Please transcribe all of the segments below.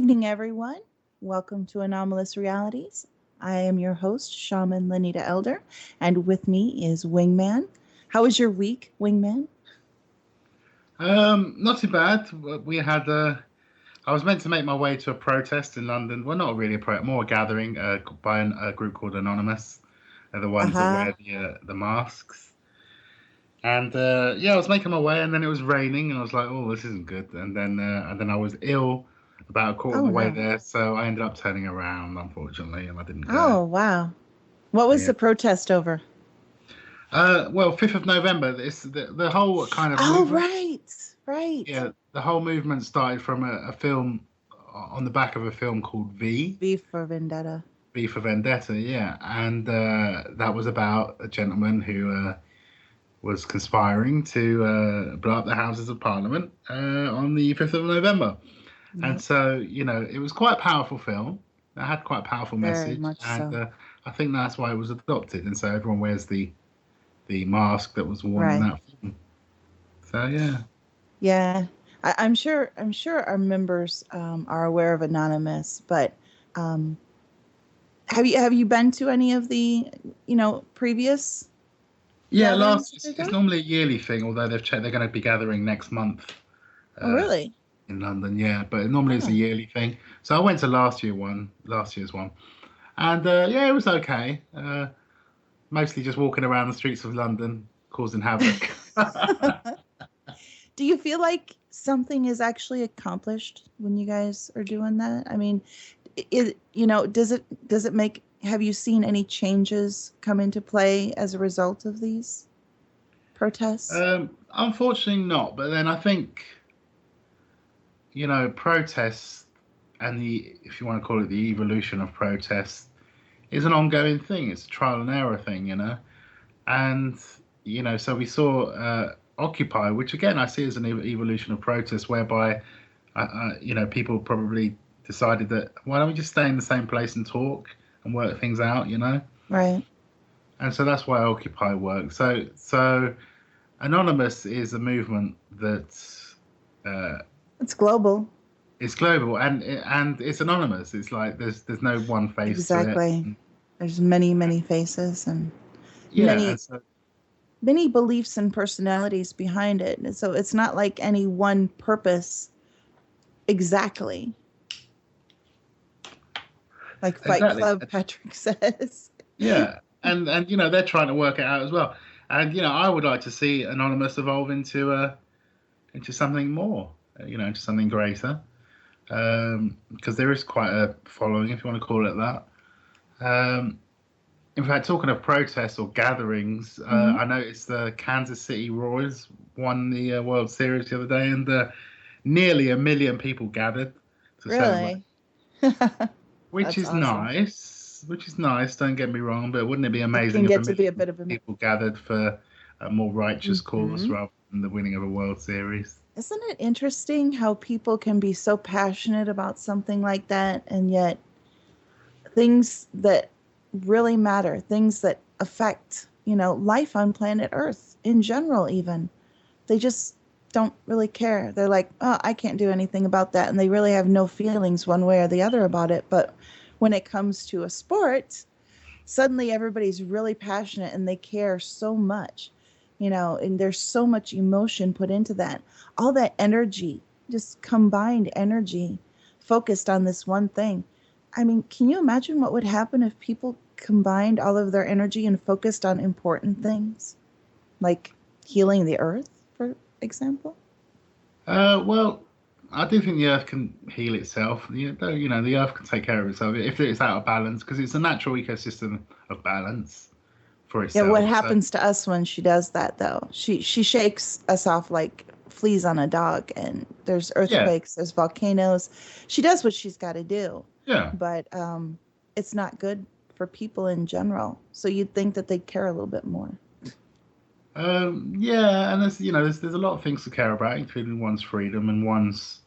evening, everyone. Welcome to Anomalous Realities. I am your host, Shaman Lenita Elder, and with me is Wingman. How was your week, Wingman? Not too bad. We had. I was meant to make my way to a protest in London. Well, not really a protest, more a gathering by a group called Anonymous. They're the ones that Uh-huh. wear the masks. And yeah, I was making my way, and then it was raining, and I was like, "Oh, this isn't good." And then I was ill about a quarter of Oh, the way no. there, so I ended up turning around, unfortunately, and I didn't go. Oh, wow. What So was yeah. the protest over? Well, 5th of November. This the whole kind of Oh, movement. right. Right. Yeah, the whole movement started from a film on the back of a film called V for Vendetta. V for Vendetta, yeah, and that was about a gentleman who was conspiring to blow up the Houses of Parliament on the 5th of November. And Yep. so, it was quite a powerful film. It had quite a powerful Very message, much and so. I think that's why it was adopted. And so everyone wears the mask that was worn in Right. that film. So yeah. Yeah. I'm sure our members are aware of Anonymous, but um, have you been to any of the previous Yeah, gatherings that they've it's done? normally a yearly thing, although they've checked they're going to be gathering next month Oh, uh, really? in London. Yeah, but normally it's a Oh, yearly thing. So I went to last year's one, and yeah, it was okay. Mostly just walking around the streets of London, causing havoc. do you feel like something is actually accomplished when you guys are doing that? I mean, does it make have you seen any changes come into play as a result of these protests? Unfortunately, not. But then I think protests and if you want to call it, the evolution of protests is an ongoing thing. It's a trial and error thing, and so we saw Occupy, which again I see as an evolution of protest, whereby people probably decided that why don't we just stay in the same place and talk and work things out, Right. and so that's why Occupy works. So Anonymous is a movement that uh, It's global. is global and it's anonymous. It's like there's no one face to it. Exactly. There's many, many faces and Yeah, and many so many beliefs and personalities behind it. And so it's not like any one purpose exactly, like Fight exactly. Club, Patrick says. Yeah, and they're trying to work it out as well. And I would like to see Anonymous evolve into something more, into something greater. Because there is quite a following, if you want to call it that. Um, in fact, talking of protests or gatherings, Mhm. I noticed the Kansas City Royals won the World Series the other day, and nearly 1 million people gathered to celebrate, Really? which That's is awesome. nice. Which is nice. Don't get me wrong, but wouldn't it be It amazing can if a get to be a million bit of a. people gathered for a more righteous cause Mhm. rather than the winning of a World Series? Isn't it interesting how people can be so passionate about something like that, and yet things that really matter, things that affect, life on planet Earth in general, even, they just don't really care. They're like, oh, I can't do anything about that. And they really have no feelings one way or the other about it. But when it comes to a sport, suddenly everybody's really passionate and they care so much, and there's so much emotion put into that. All that energy, just combined energy, focused on this one thing. I mean, can you imagine what would happen if people combined all of their energy and focused on important things like healing the earth, for example? Well, I do think the Earth can heal itself. The Earth can take care of itself if it's out of balance, because it's a natural ecosystem of balance for Yeah, what itself. So happens to us when she does that though? She shakes us off like fleas on a dog, and there's yeah, earthquakes, there's volcanoes. She does what she's got to do, yeah, but it's not good for people in general. So you'd think that they'd care a little bit more. yeah. And there's a lot of things to care about, including one's freedom and one's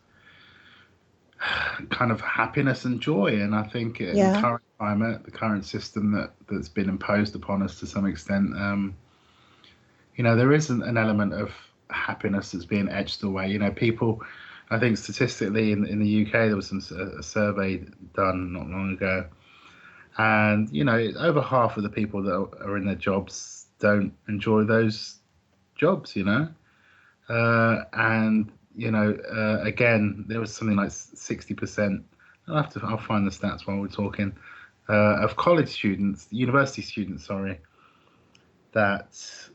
kind of happiness and joy. And I think in the Yeah, current climate, the current system that's been imposed upon us to some extent, there is an element of happiness that's being etched away. People I think statistically in the UK there was a survey done not long ago, and over half of the people that are in their jobs don't enjoy those jobs. And again, there was something like 60%. I'll find the stats while we're talking. Of college students, university students, sorry, that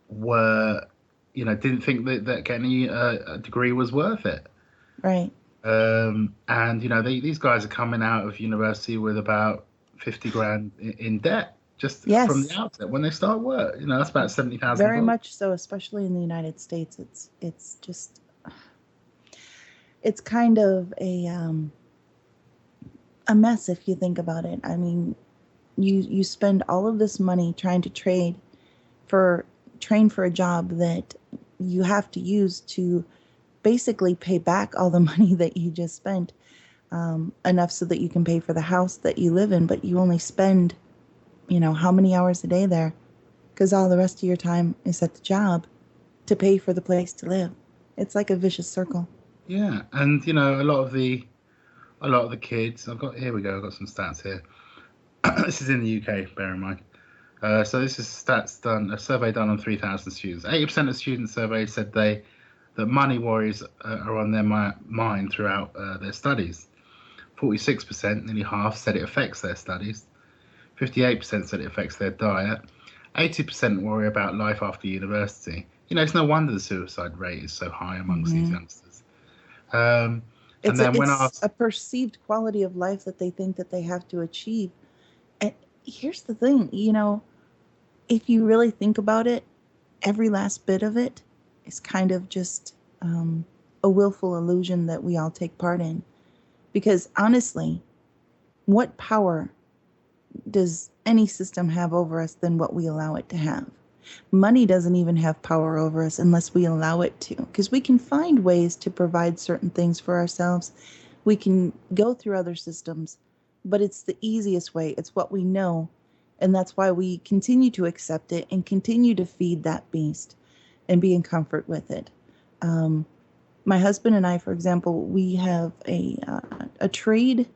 were, didn't think that getting a degree was worth it. Right. And these guys are coming out of university with about 50 grand in debt just from the Yes. outset when they start work. That's about Very $70,000. much so, especially in the United States. It's just it's kind of a mess if you think about it. I mean, you spend all of this money trying to for train for a job that you have to use to basically pay back all the money that you just spent, enough so that you can pay for the house that you live in, but you only spend, how many hours a day there, because all the rest of your time is at the job to pay for the place to live. It's like a vicious circle. Yeah, and a lot of the kids. Here we go. I've got some stats here. This is in the UK. Bear in mind. So this is stats done. A survey done on 3,000 students. 80% of students surveyed said that money worries are on their mind throughout their studies. 46%, nearly half, said it affects their studies. 58% said it affects their diet. 80% worry about life after university. It's no wonder the suicide rate is so high amongst these Hmm. youngsters. Um, and then when It's asked, a perceived quality of life that they think that they have to achieve. And here's the thing, if you really think about it, every last bit of it is kind of just a willful illusion that we all take part in. Because honestly, what power does any system have over us than what we allow it to have? Money doesn't even have power over us unless we allow it to, because we can find ways to provide certain things for ourselves. We can go through other systems, but it's the easiest way. It's what we know. And that's why we continue to accept it and continue to feed that beast and be in comfort with it. Um, my husband and I, for example, we have a trade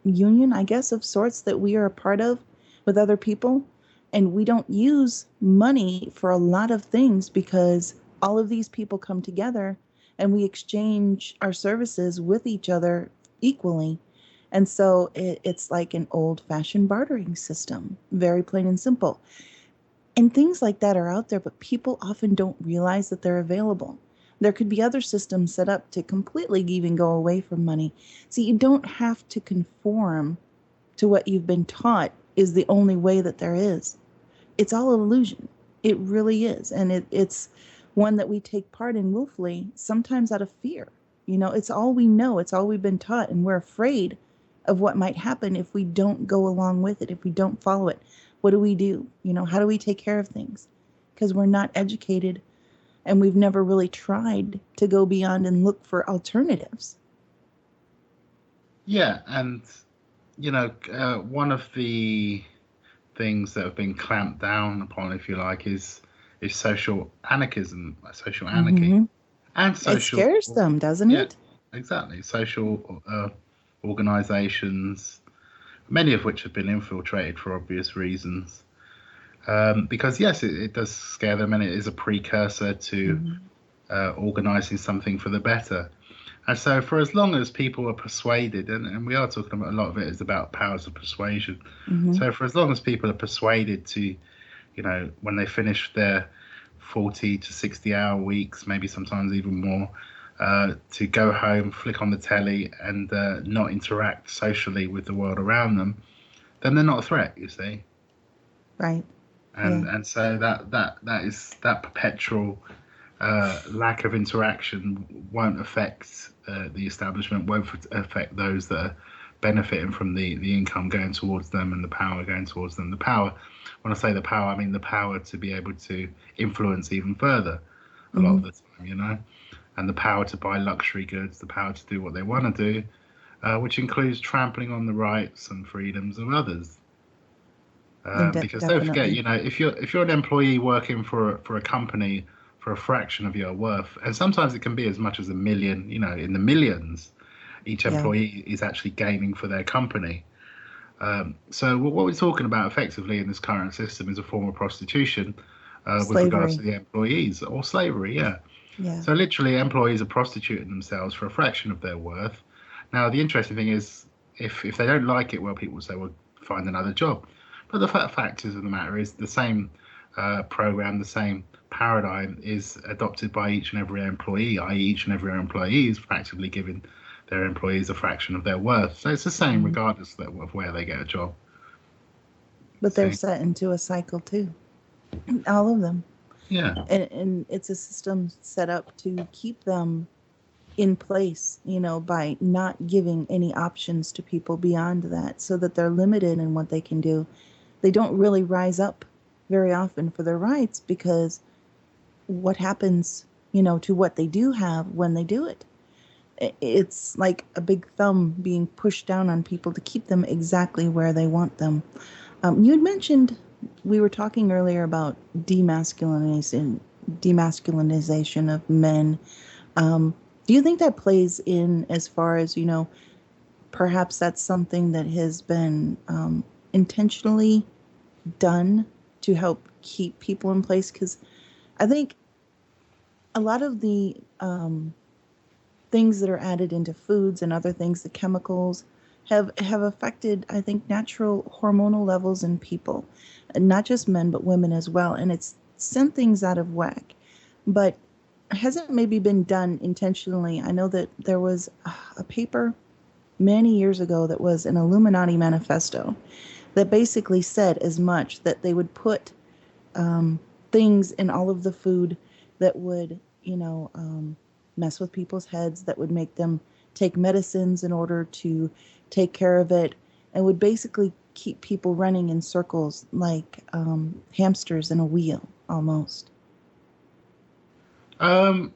union, I guess, of sorts that we are a part of with other people. And we don't use money for a lot of things because all of these people come together and we exchange our services with each other equally. And so it's like an old fashioned bartering system, very plain and simple. And things like that are out there, but people often don't realize that they're available. There could be other systems set up to completely even go away from money. See, you don't have to conform to what you've been taught is the only way that there is. It's all illusion. It really is. And it's one that we take part in willfully, sometimes out of fear. It's all we know, it's all we've been taught, and we're afraid of what might happen if we don't go along with it, if we don't follow it. What do we do? How do we take care of things? Because we're not educated and we've never really tried to go beyond and look for alternatives. yeah, and one of the things that have been clamped down upon, if you like, is social anarchism, social anarchy, Hmm. and It social, scares them, doesn't yeah, it? exactly, social organizations, many of which have been infiltrated for obvious reasons. Because yes, it does scare them, and it is a precursor to Hmm. organizing something for the better. And so, for as long as people are persuaded, and we are talking about a lot of it is about powers of persuasion. Hmm. So, for as long as people are persuaded to, when they finish their 40 to 60-hour weeks, maybe sometimes even more, to go home, flick on the telly, and not interact socially with the world around them, then they're not a threat, you see. Right. And Yeah. and so that is that perpetual lack of interaction won't affect the establishment, won't affect those that are benefiting from the income going towards them and the power going towards them. The power, when I say the power, I mean the power to be able to influence even further a lot Hmm. of the time, and the power to buy luxury goods, the power to do what they want to do, which includes trampling on the rights and freedoms of others. Because don't forget, Definitely. if you're an employee working for a company for a fraction of your worth. And sometimes it can be as much as 1 million, in the millions, each Yeah. employee is actually gaining for their company. So what we're talking about effectively in this current system is a form of prostitution with regards to Slavery. the employees or slavery, yeah. Yeah. So literally, employees are prostituting themselves for a fraction of their worth. Now, the interesting thing is, if they don't like it, well, people say, well, find another job. But the fact is of the matter is the same program, the same paradigm is adopted by each and every employee, i.e., each and every employee is practically giving their employees a fraction of their worth. So it's the same Mhm. regardless of where they get a job. But they're See? set into a cycle too. All of them. Yeah. And it's a system set up to keep them in place, by not giving any options to people beyond that so that they're limited in what they can do. They don't really rise up very often for their rights because what happens, to what they do have when they do it? It's like a big thumb being pushed down on people to keep them exactly where they want them. You had mentioned we were talking earlier about demasculinization of men. Do you think that plays in as far as perhaps that's something that has been intentionally done to help keep people in place? Because I think a lot of the things that are added into foods and other things, the chemicals, have affected, I think, natural hormonal levels in people, and not just men but women as well, and it's sent things out of whack. But hasn't maybe been done intentionally. I know that there was a paper many years ago that was an Illuminati manifesto that basically said as much that they would put things in all of the food that would, mess with people's heads, that would make them take medicines in order to take care of it, and would basically keep people running in circles like hamsters in a wheel almost. Um,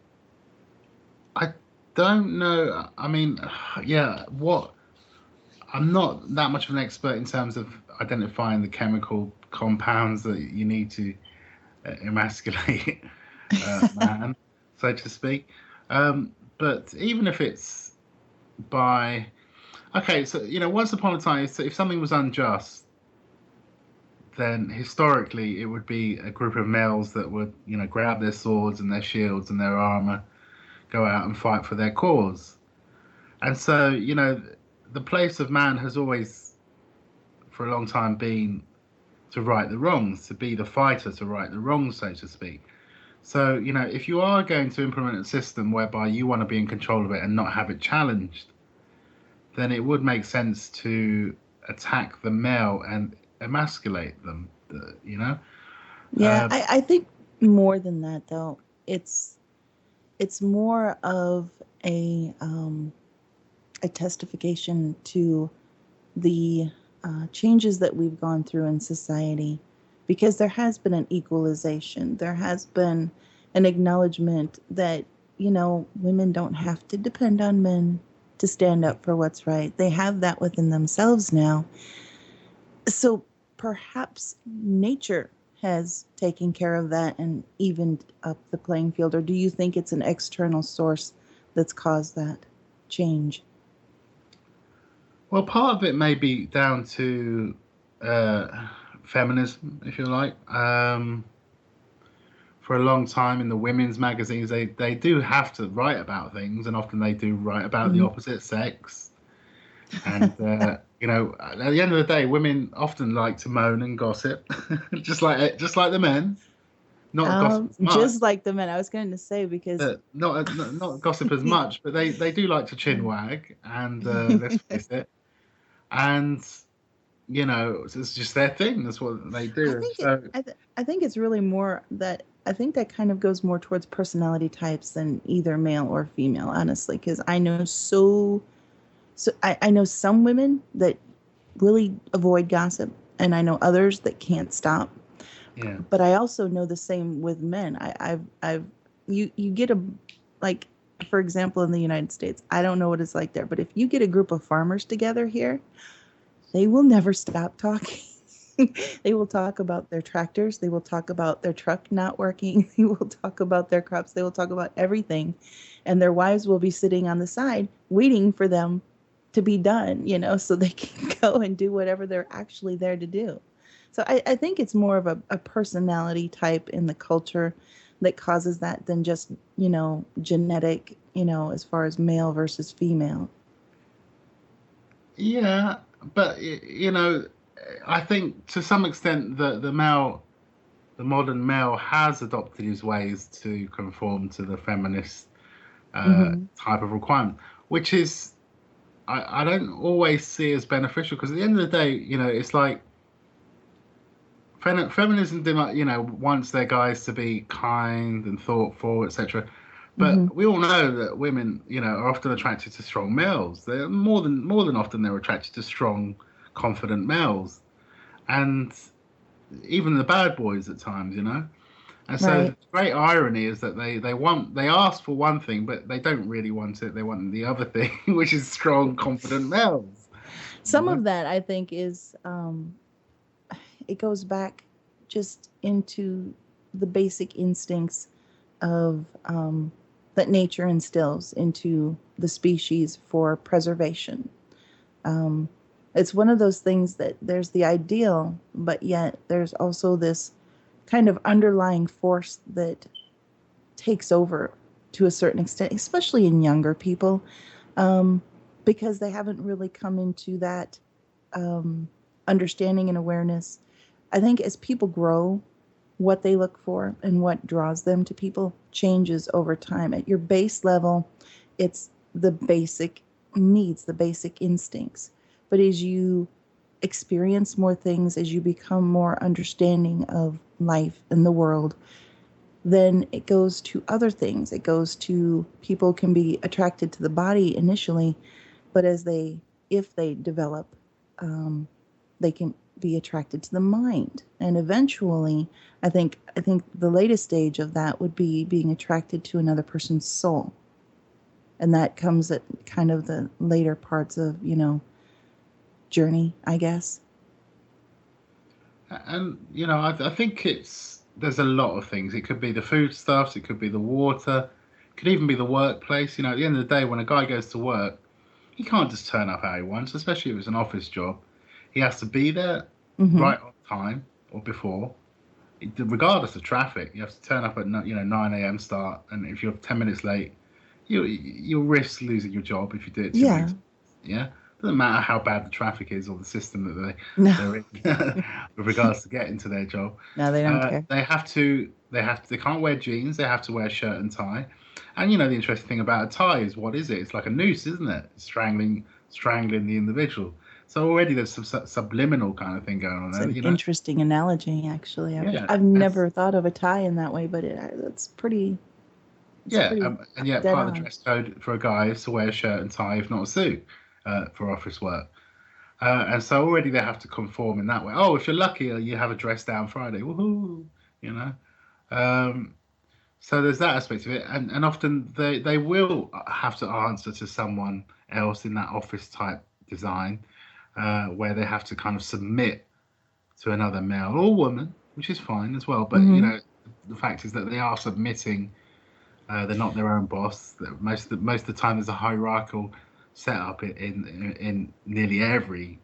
I don't know. I mean, yeah, what I'm not that much of an expert in terms of identifying the chemical compounds that you need to emasculate man, so to speak. But even if it's by, okay, so once upon a time, if something was unjust, then historically it would be a group of males that would, grab their swords and their shields and their armor, go out and fight for their cause. And so, the place of man has always, for a long time, been to right the wrongs, to be the fighter, to right the wrongs, so to speak. So, if you are going to implement a system whereby you want to be in control of it and not have it challenged, then it would make sense to attack the male and emasculate them, you know? Yeah, Uh, I think more than that though. It's more of a um, a testification to the changes that we've gone through in society, because there has been an equalization. There has been an acknowledgement that women don't have to depend on men to stand up for what's right. They have that within themselves now. So perhaps nature has taken care of that and evened up the playing field, or do you think it's an external source that's caused that change? well, part of it may be down to uh, feminism, if you like. For a long time in the women's magazines, they do have to write about things, and often they do write about the Mhm. opposite sex. And at the end of the day, women often like to moan and gossip, just like the men. Not gossip as much, Just like the men, I was going to say, because but not gossip as much. But they do like to chin wag, and let's face it. And it's just their thing. That's what they I do. And think it. so I think it's really more that I think that kind of goes more towards personality types than either male or female, honestly. Because I know I know some women that really avoid gossip, and I know others that can't stop. yeah. But I also know the same with men. I've you get a like, for example, in the United States, I don't know what it's like there, but if you get a group of farmers together here, they will never stop talking. They will talk about their tractors. They will talk about their truck not working. They will talk about their crops. They will talk about everything. And their wives will be sitting on the side waiting for them to be done, so they can go and do whatever they're actually there to do. So I think it's more of a personality type in the culture that causes that than just, genetic, as far as male versus female. Yeah, but I think to some extent the modern male has adopted his ways to conform to the feminist Hmm. type of requirement, which is I don't always see as beneficial because at the end of the day, it's like feminism, wants their guys to be kind and thoughtful, etc. Hmm. But we all know that women, are often attracted to strong males. They're more than often they're attracted to strong, confident males, and even the bad boys at times. And so Right. the great irony is that they ask for one thing, but they don't really want it. They want the other thing, which is strong, confident males. You Some know? of that I think is it goes back just into the basic instincts of that nature instills into the species for preservation. Um, it's one of those things that there's the ideal, but yet there's also this kind of underlying force that takes over to a certain extent, especially in younger people, um, because they haven't really come into that um, understanding and awareness. I think as people grow, what they look for and what draws them to people changes over time. At your base level, it's the basic needs, the basic instincts. But as you experience more things, as you become more understanding of life and the world, then it goes to other things. It goes to people can be attracted to the body initially, but if they develop, um, they can be attracted to the mind, and eventually, I think the latest stage of that would be being attracted to another person's soul, and that comes at kind of the later parts of journey, I guess. And I think there's a lot of things. It could be the foodstuffs, it could be the water, it could even be the workplace. At the end of the day, when a guy goes to work, he can't just turn up how he wants, especially if it's an office job. He has to be there Mm-hmm. right on time or before, regardless of traffic. You have to turn up at 9 a.m. start, and if you're 10 minutes late, you'll risk losing your job if you do it too many Yeah. times. Yeah, doesn't matter how bad the traffic is or the system that No. they're in with regards to getting to their job. No, they don't care. They can't wear jeans. They have to wear shirt and tie. And the interesting thing about a tie is what is it? It's like a noose, isn't it? It's strangling the individual. So already there's some subliminal kind of thing going on It's there. an interesting analogy, actually. Yeah, I've it's never thought of a tie in that way, but it's pretty. It's yeah, pretty and yet dead part of the on. dress code for a guy is to wear a shirt and tie, if not a suit, for office work. And so already they have to conform in that way. Oh, if you're lucky, you have a dress down Friday. Woohoo! You know. Um, so there's that aspect of it, and often they will have to answer to someone else in that office type design, where they have to kind of submit to another male or woman, which is fine as well. But Mm-hmm. the fact is that they are submitting. They're not their own boss. Most of the time, there's a hierarchical setup in nearly every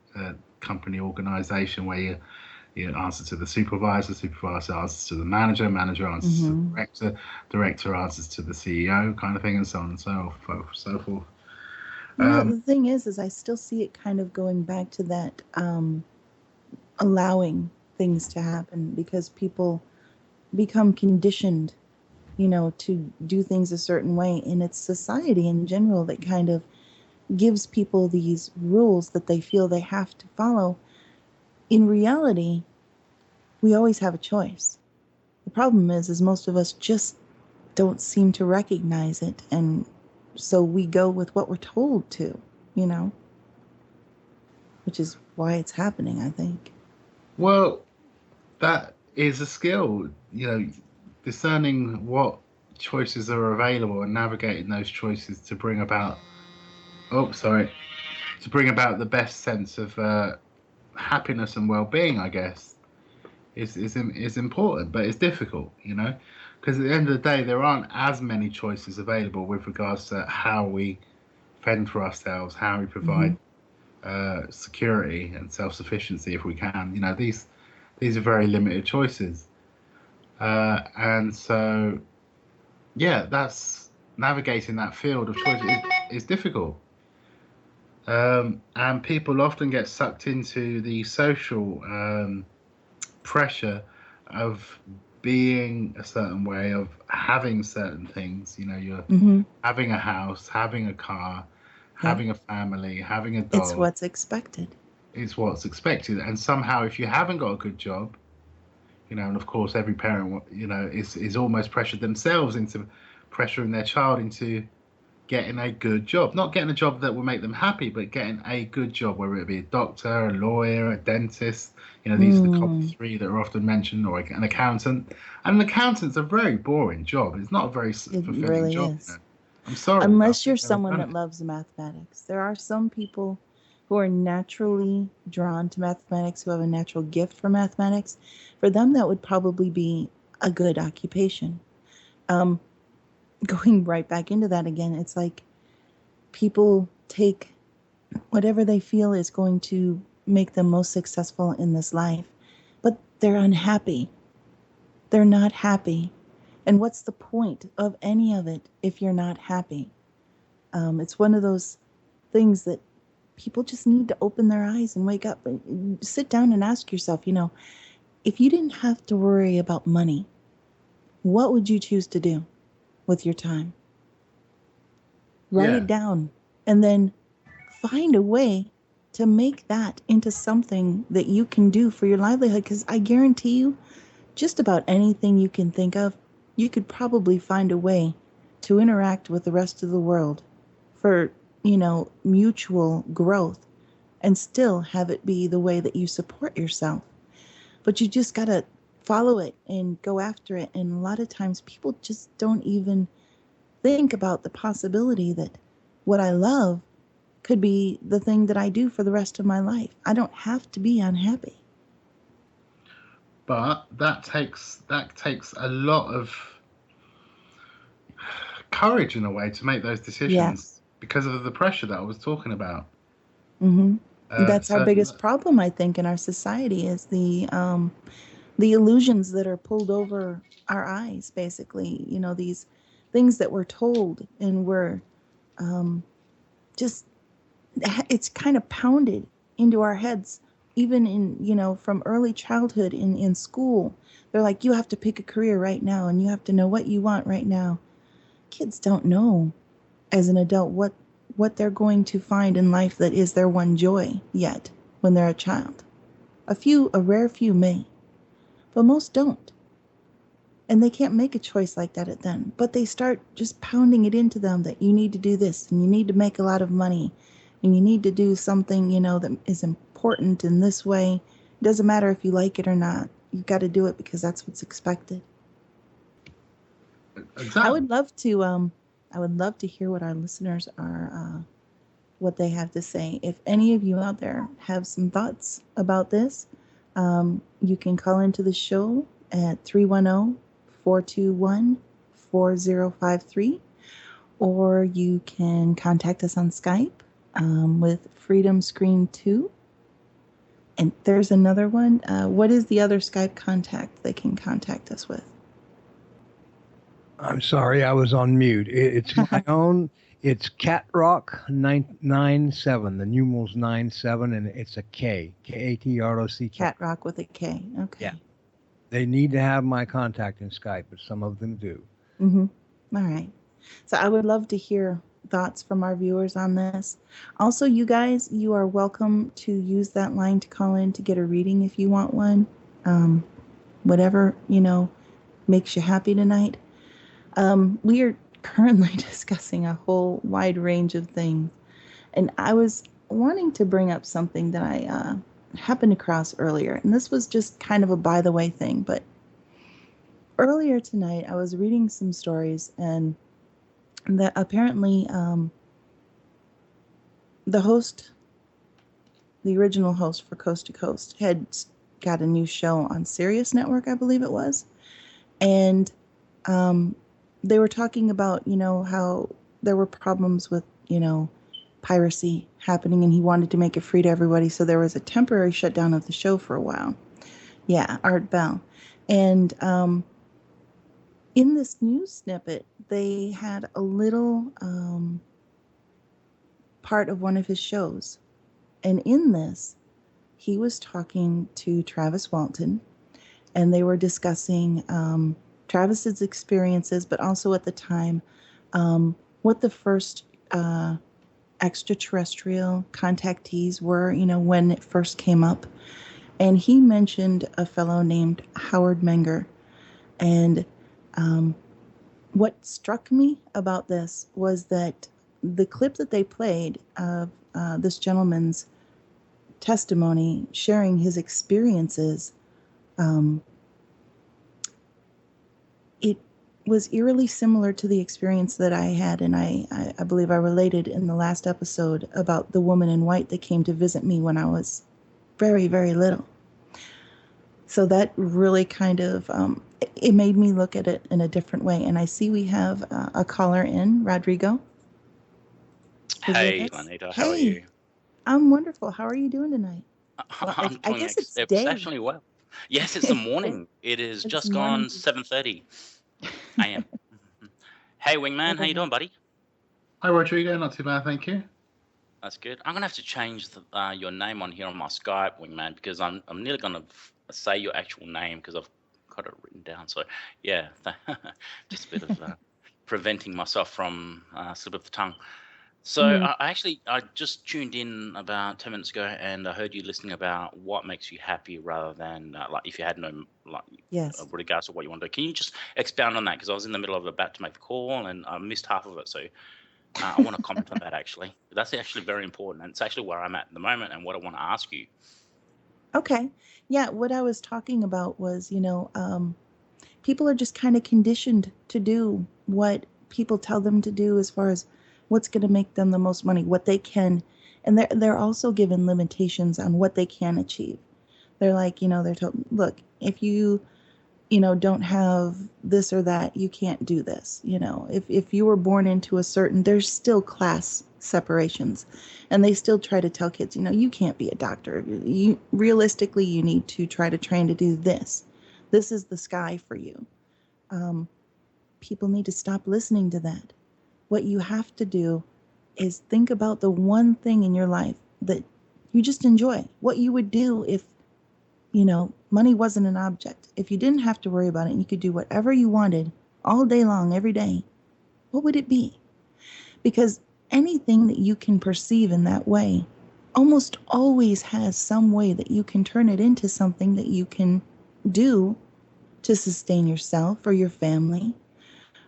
company organization where you answer to the supervisor answers to the manager answers to the Mm-hmm. director answers to the CEO, kind of thing, and so on and so forth. The thing is I still see it kind of going back to that allowing things to happen because people become conditioned, to do things a certain way. And it's society in general that kind of gives people these rules that they feel they have to follow. In reality, we always have a choice. The problem is most of us just don't seem to recognize it. And so we go with what we're told to, you know, which is why it's happening, I think. Well, that is a skill, discerning what choices are available and navigating those choices to bring about. Oh, sorry, to bring about the best sense of happiness and well-being, I guess, is important, but it's difficult, because at the end of the day, there aren't as many choices available with regards to how we fend for ourselves, how we Mm-hmm. provide security and self-sufficiency if we can. These are very limited choices, and so yeah, that's navigating that field of choice is difficult. And people often get sucked into the social pressure of being a certain way, of having certain things. You're Mm-hmm. having a house, having a car, Yep. having a family, having a It's dog. what's expected. Is what's expected. And somehow, if you haven't got a good job, and of course, every parent, is almost pressured themselves into pressuring their child into getting a good job. Not getting a job that will make them happy, but getting a good job, whether it be a doctor, a lawyer, a dentist. These are the common Mm, three that are often mentioned, or an accountant. And an accountant's a very boring job. It's not a very it fulfilling really job. is. I'm sorry, but I've Unless been you're there and someone done that it. loves mathematics. There are some people who are naturally drawn to mathematics, who have a natural gift for mathematics. For them, that would probably be a good occupation. Um, Going right back into that again, it's like people take whatever they feel is going to make them most successful in this life, but they're unhappy. They're not happy. And what's the point of any of it if you're not happy? It's one of those things that people just need to open their eyes and wake up. Sit down and ask yourself, if you didn't have to worry about money, what would you choose to do with your time? Write Yeah, it down and then find a way to make that into something that you can do for your livelihood. Because I guarantee you, just about anything you can think of, you could probably find a way to interact with the rest of the world for, mutual growth and still have it be the way that you support yourself. But you just got to follow it and go after it. And a lot of times people just don't even think about the possibility that what I love could be the thing that I do for the rest of my life. I don't have to be unhappy. but that takes a lot of courage in a way to make those decisions Yes. because of the pressure that I was talking about. Hmm. Uh, That's our so biggest problem, I think, in our society is the illusions that are pulled over our eyes. Basically, these things that we're told, and we're um, just it's kind of pounded into our heads, even in from early childhood in school. They're like, you have to pick a career right now, and you have to know what you want right now. Kids don't know as an adult what they're going to find in life that is their one joy yet when they're a child. A rare few may, but most don't. And they can't make a choice like that at then. But they start just pounding it into them that you need to do this and you need to make a lot of money and you need to do something, that is important in this way. It doesn't matter if you like it or not. You've got to do it because that's what's expected. I exactly. would love to I would love to hear what our listeners are what they have to say. If any of you out there have some thoughts about this, you can call into the show at 310-421-4053, or you can contact us on Skype with Freedom Screen 2. And there's another one. What is the other Skype contact they can contact us with? I'm sorry, I was on mute. It's my own. It's CatRock997. The numerals 97, and it's a Katrock. Cat Rock with a K. Yeah, Okay. they need to have my contact in Skype, but some of them do. Mm-hmm. All right. So I would love to hear thoughts from our viewers on this. Also, you guys, you are welcome to use that line to call in to get a reading if you want one. Um, Whatever, makes you happy tonight. We are currently discussing a whole wide range of things. And I was wanting to bring up something that I happened across earlier. And this was just kind of a by the way thing. But earlier tonight, I was reading some stories, and that apparently the host the original host for Coast to Coast, had got a new show on Sirius Network, I believe it was. And they were talking about, how there were problems with, piracy happening, and he wanted to make it free to everybody. So there was a temporary shutdown of the show for a while. Yeah, Art Bell. And in this news snippet, they had a little part of one of his shows. And in this, he was talking to Travis Walton, and they were discussing Travis's experiences, but also at the time, what the first extraterrestrial contactees were, when it first came up. And he mentioned a fellow named Howard Menger. And what struck me about this was that the clip that they played of this gentleman's testimony, sharing his experiences, it was eerily similar to the experience that I had, and I believe I related in the last episode about the woman in white that came to visit me when I was very, very little. So that really kind of, it made me look at it in a different way. And I see we have a caller in, Rodrigo. Hey, Juanita, how are Hey, you? I'm wonderful. How are you doing tonight? Well, I'm I doing guess it's day. exceptionally well. Yes, it's the morning. It is It's just morning. gone 7:30 a.m. Hey, Wingman, how you doing, buddy? Hi, Rodrigo. Not too bad, thank you. That's good. I'm gonna have to change your name on here on my Skype, Wingman, because I'm nearly gonna say your actual name because I've got it written down. So yeah, just a bit of preventing myself from slip of the tongue. So I just tuned in about 10 minutes ago, and I heard you listening about what makes you happy rather than like if you had no like Yes. regards to what you want to do. Can you just expound on that? Because I was in the middle of about to make the call and I missed half of it. So I want to comment on that actually. That's actually very important, and it's actually where I'm at the moment and what I want to ask you. Okay. Yeah, what I was talking about was, people are just kind of conditioned to do what people tell them to do as far as what's going to make them the most money, what they can, and they're also given limitations on what they can achieve. They're like, they're told, look, if you don't have this or that, you can't do this. If you were born into a certain, there's still class separations, and they still try to tell kids, you can't be a doctor. You realistically, you need to try to train to do this. This is the sky for you. People need to stop listening to that. What you have to do is think about the one thing in your life that you just enjoy. What you would do if money wasn't an object. If you didn't have to worry about it and you could do whatever you wanted all day long, every day, what would it be? Because anything that you can perceive in that way almost always has some way that you can turn it into something that you can do to sustain yourself or your family.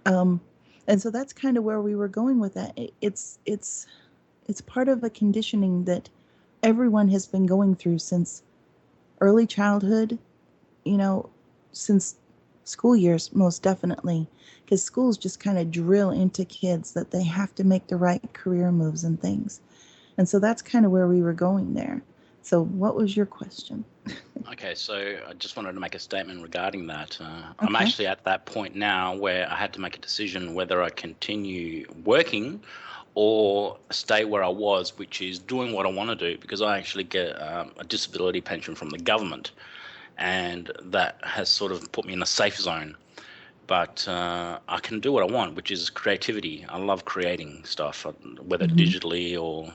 And so that's kind of where we were going with that. It's part of a conditioning that everyone has been going through since early childhood, since school years, most definitely, because schools just kind of drill into kids that they have to make the right career moves and things. And so that's kind of where we were going there. So what was your question? Okay, so I just wanted to make a statement regarding that. I'm actually at that point now where I had to make a decision whether I continue working or stay where I was, which is doing what I want to do, because I actually get a disability pension from the government, and that has sort of put me in a safe zone. But I can do what I want, which is creativity. I love creating stuff, whether digitally or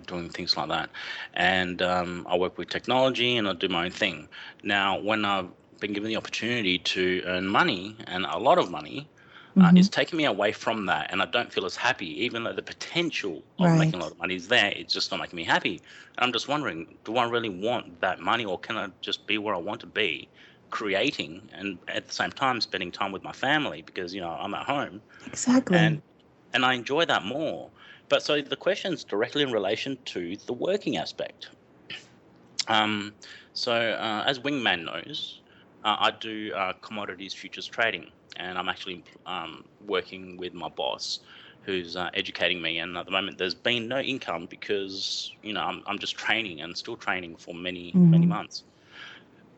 doing things like that. And I work with technology and I do my own thing. Now, when I've been given the opportunity to earn money, and a lot of money, it's taken me away from that, and I don't feel as happy, even though the potential of making a lot of money is there. It's just not making me happy. And I'm just wondering, do I really want that money, or can I just be where I want to be, creating, and at the same time spending time with my family, because I'm at home. Exactly. And I enjoy that more. But so the question's directly in relation to the working aspect. As Wingman knows, I do commodities futures trading, and I'm actually working with my boss who's educating me. And at the moment, there's been no income because I'm just training and still training for many months.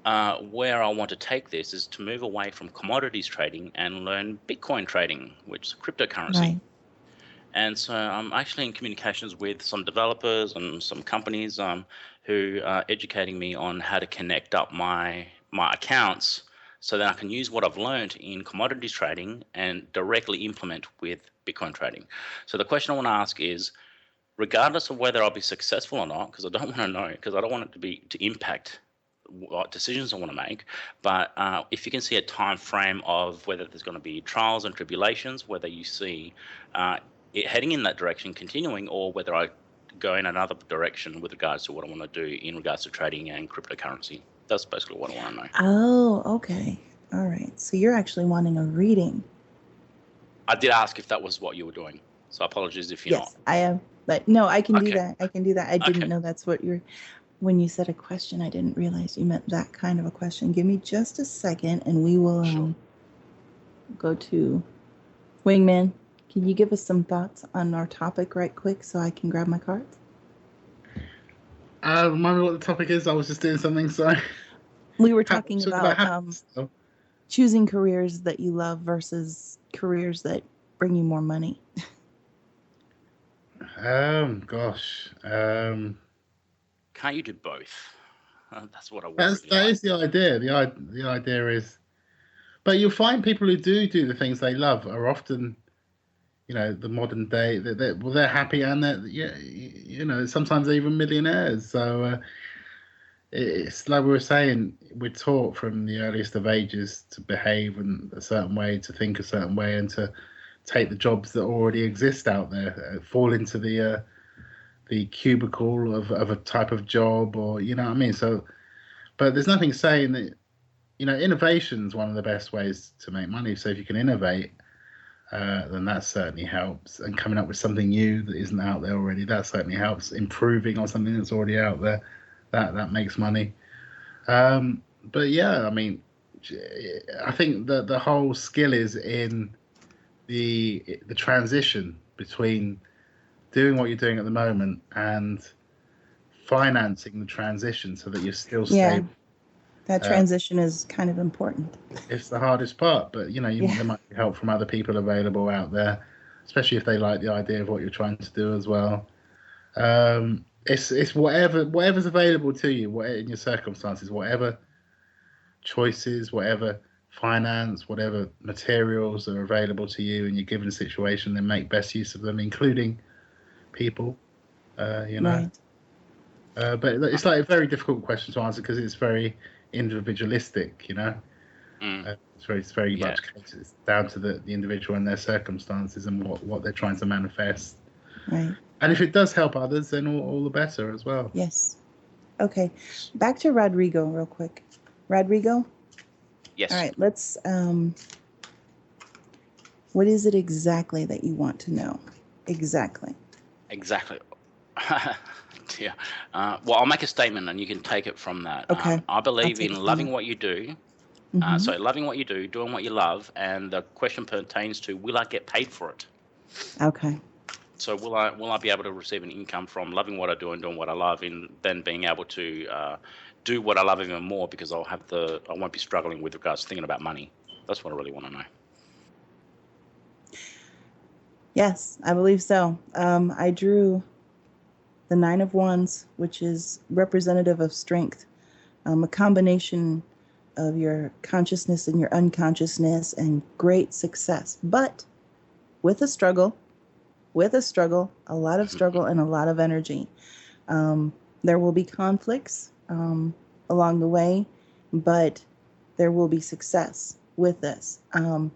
Where I want to take this is to move away from commodities trading and learn Bitcoin trading, which is cryptocurrency. Right. And so I'm actually in communications with some developers and some companies who are educating me on how to connect up my accounts so that I can use what I've learned in commodities trading and directly implement with Bitcoin trading. So the question I want to ask is, regardless of whether I'll be successful or not, because I don't want to know, because I don't want it to impact what decisions I want to make, but if you can see a time frame of whether there's going to be trials and tribulations, whether you see it heading in that direction, continuing, or whether I go in another direction with regards to what I want to do in regards to trading and cryptocurrency. That's basically what I want to know. Oh, okay. All right. So you're actually wanting a reading. I did ask if that was what you were doing, so apologies if you're not. Yes, I am. But no, I can do Okay. that. I can do that. I didn't Okay. know that's what you're. When you said a question, I didn't realize you meant that kind of a question. Give me just a second, and we will Sure. go to Wingman. Can you give us some thoughts on our topic right quick so I can grab my cards? Remind me what the topic is. I was just doing something, so We were talking about happiness. choosing careers that you love versus careers that bring you more money. Gosh. Can't you do both? That's what I would That really like. is the idea. The idea is, but you'll find people who do the things they love are often, the modern day. They're happy and sometimes they're even millionaires. So it's like we were saying, we're taught from the earliest of ages to behave in a certain way, to think a certain way, and to take the jobs that already exist out there, fall into the cubicle of a type of job, or you know what I mean. So, but there's nothing saying that innovation is one of the best ways to make money. So if you can innovate, then that certainly helps. And coming up with something new that isn't out there already, that certainly helps. Improving on something that's already out there, that makes money. But yeah, I mean, I think that the whole skill is in the transition between doing what you're doing at the moment and financing the transition so that you're still stable. That transition is kind of important. It's the hardest part, but there might be help from other people available out there, especially if they like the idea of what you're trying to do as well. It's whatever's available to you, in your circumstances, whatever choices, whatever finance, whatever materials are available to you in your given situation, then make best use of them, including people. Right. But it's like a very difficult question to answer because it's very individualistic. It's very much it's down to the individual and their circumstances and what they're trying to manifest. Right. And if it does help others, then all the better as well. Yes. Okay. Back to Rodrigo real quick. Rodrigo? Yes. All right. Let's what is it exactly that you want to know? Exactly. Yeah. Well, I'll make a statement and you can take it from that. Okay. I believe in loving what you do. Mm-hmm. So loving what you do, doing what you love, and the question pertains to, will I get paid for it? Okay. So will I be able to receive an income from loving what I do and doing what I love, and then being able to do what I love even more, because I won't be struggling with regards to thinking about money. That's what I really want to know. Yes, I believe so. I drew the 9 of Wands, which is representative of strength, a combination of your consciousness and your unconsciousness, and great success, but with a struggle, a lot of struggle and a lot of energy. There will be conflicts along the way, but there will be success with this. And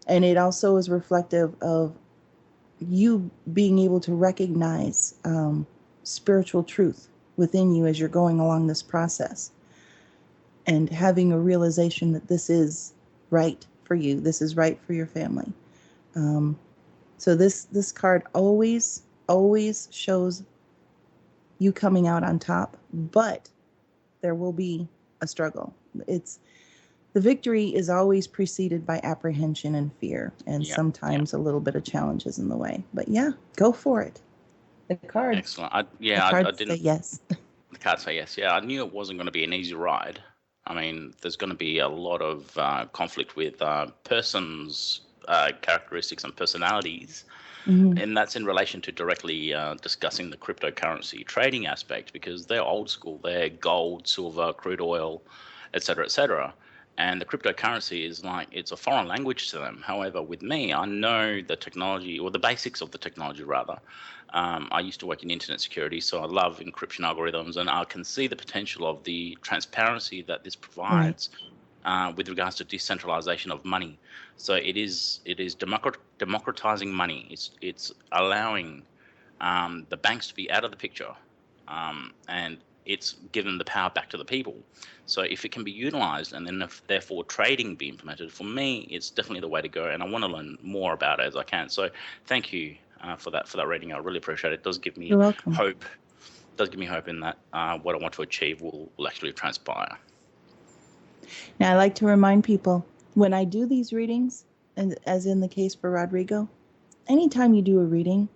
it also is reflective of you being able to recognize spiritual truth within you as you're going along this process, and having a realization that this is right for you, this is right for your family. So this card always shows you coming out on top, but there will be a struggle. the victory is always preceded by apprehension and fear, and Yeah. sometimes a little bit of challenges in the way. But yeah, go for it. The cards, Excellent. the I cards say didn't. yes. The card say yes. Yeah, I knew it wasn't going to be an easy ride. I mean, there's going to be a lot of conflict with persons' characteristics and personalities, Mhm. and that's in relation to directly discussing the cryptocurrency trading aspect, because they're old school. They're gold, silver, crude oil, et cetera, and the cryptocurrency is like it's a foreign language to them. However, with me, I know the technology, or the basics of the technology rather. I used to work in internet security, so I love encryption algorithms, and I can see the potential of the transparency that this Right. provides with regards to decentralization of money. So it is democratizing money. It's allowing the banks to be out of the picture, and it's given the power back to the people. So if it can be utilized, and then if therefore trading be implemented, for me, it's definitely the way to go. And I want to learn more about it as I can. So thank you for that reading. I really appreciate it. It does give me You're welcome. hope. Does give me hope in that what I want to achieve will actually transpire. Now, I like to remind people when I do these readings, and as in the case for Rodrigo, anytime you do a reading,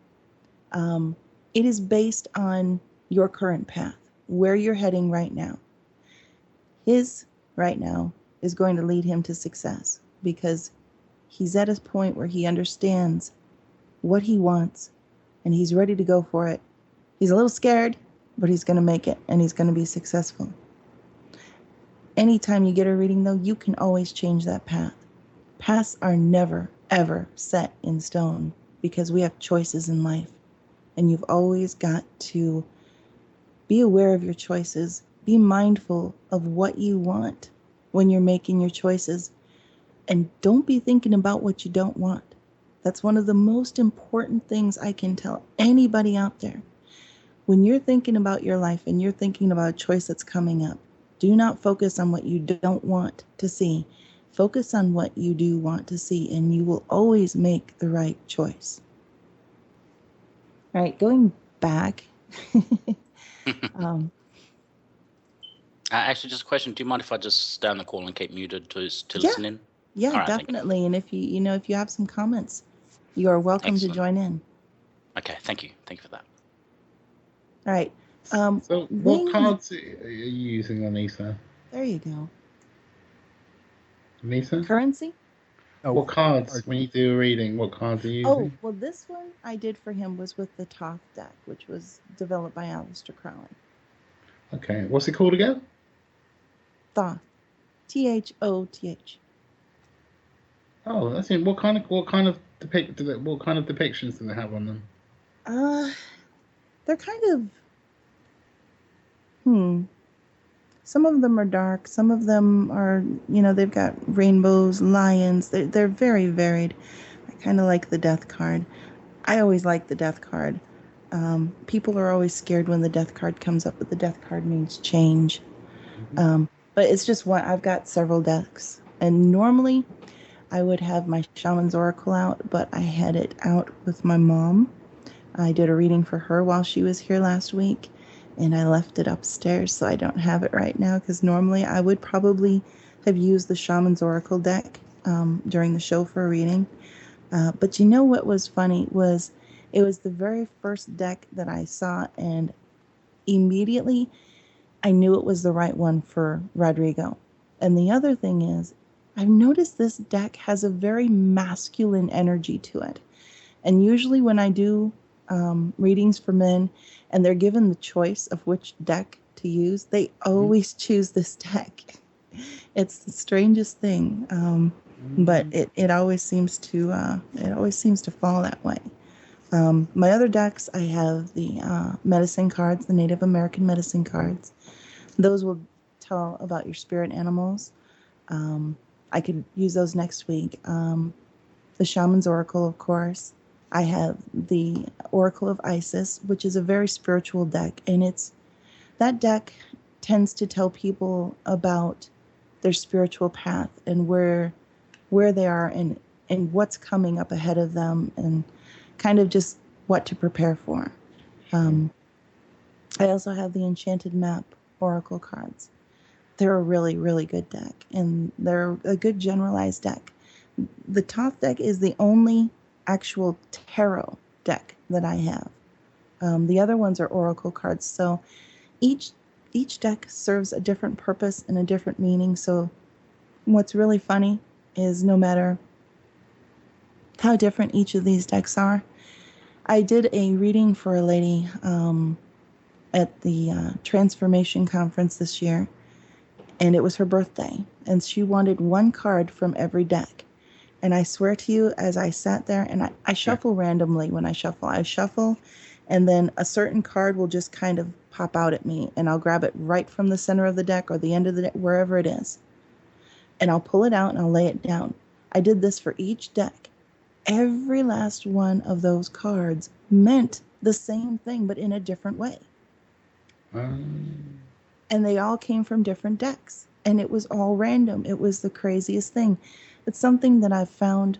it is based on your current path, where you're heading right now. His right now is going to lead him to success because he's at a point where he understands what he wants and he's ready to go for it. He's a little scared, but he's going to make it and he's going to be successful. Anytime you get a reading, though, you can always change that path. Paths are never, ever set in stone because we have choices in life. And you've always got to be aware of your choices. Be mindful of what you want when you're making your choices. And don't be thinking about what you don't want. That's one of the most important things I can tell anybody out there. When you're thinking about your life and you're thinking about a choice that's coming up, do not focus on what you don't want to see. Focus on what you do want to see, and you will always make the right choice. All right, going back. Actually, just a question. Do you mind if I just stay on the call and keep muted to Yeah. listen in? Yeah, All right, definitely. And if if you have some comments, you are welcome Excellent. to join in. Okay, thank you. Thank you for that. All right. So, what cards are you using, Anissa? There you go. Anissa? Currency? Oh, What cards, when you do a reading, what cards are you Oh, using? well, this one I did for him was with the Thoth deck, which was developed by Aleister Crowley. Okay, what's it called again? Thoth. Thoth. Oh, that's it. What kind of depictions do they have on them? They're kind of some of them are dark, some of them are, they've got rainbows, lions. They're very varied. I kind of like the death card. I always like the death card. People are always scared when the death card comes up, but the death card means change. But it's just one. I've got several decks, and normally I would have my Shaman's Oracle out, but I had it out with my mom. I did a reading for her while she was here last week, and I left it upstairs, so I don't have it right now, because normally I would probably have used the Shaman's Oracle deck during the show for a reading. But you know what was funny was it was the very first deck that I saw, and immediately I knew it was the right one for Rodrigo. And the other thing is, I've noticed this deck has a very masculine energy to it. And usually when I do readings for men and they're given the choice of which deck to use, they always choose this deck. It's the strangest thing, but it always seems to fall that way. My other decks, I have the medicine cards, the Native American medicine cards. Those will tell about your spirit animals. I could use those next week. The Shaman's Oracle, of course. I have the Oracle of Isis, which is a very spiritual deck, and that deck tends to tell people about their spiritual path and where they are and what's coming up ahead of them and kind of just what to prepare for. I also have the Enchanted Map Oracle cards. they're a really, really good deck, and they're a good generalized deck. The Toth deck is the only actual tarot deck that I have. The other ones are oracle cards. So each deck serves a different purpose and a different meaning. So what's really funny is no matter how different each of these decks are, I did a reading for a lady at the Transformation Conference this year, and it was her birthday, and she wanted one card from every deck. And I swear to you, as I sat there, and I shuffle randomly when I shuffle. I shuffle, and then a certain card will just kind of pop out at me, and I'll grab it right from the center of the deck or the end of the deck, wherever it is. And I'll pull it out and I'll lay it down. I did this for each deck. Every last one of those cards meant the same thing, but in a different way. And they all came from different decks. And it was all random. It was the craziest thing. It's something that I've found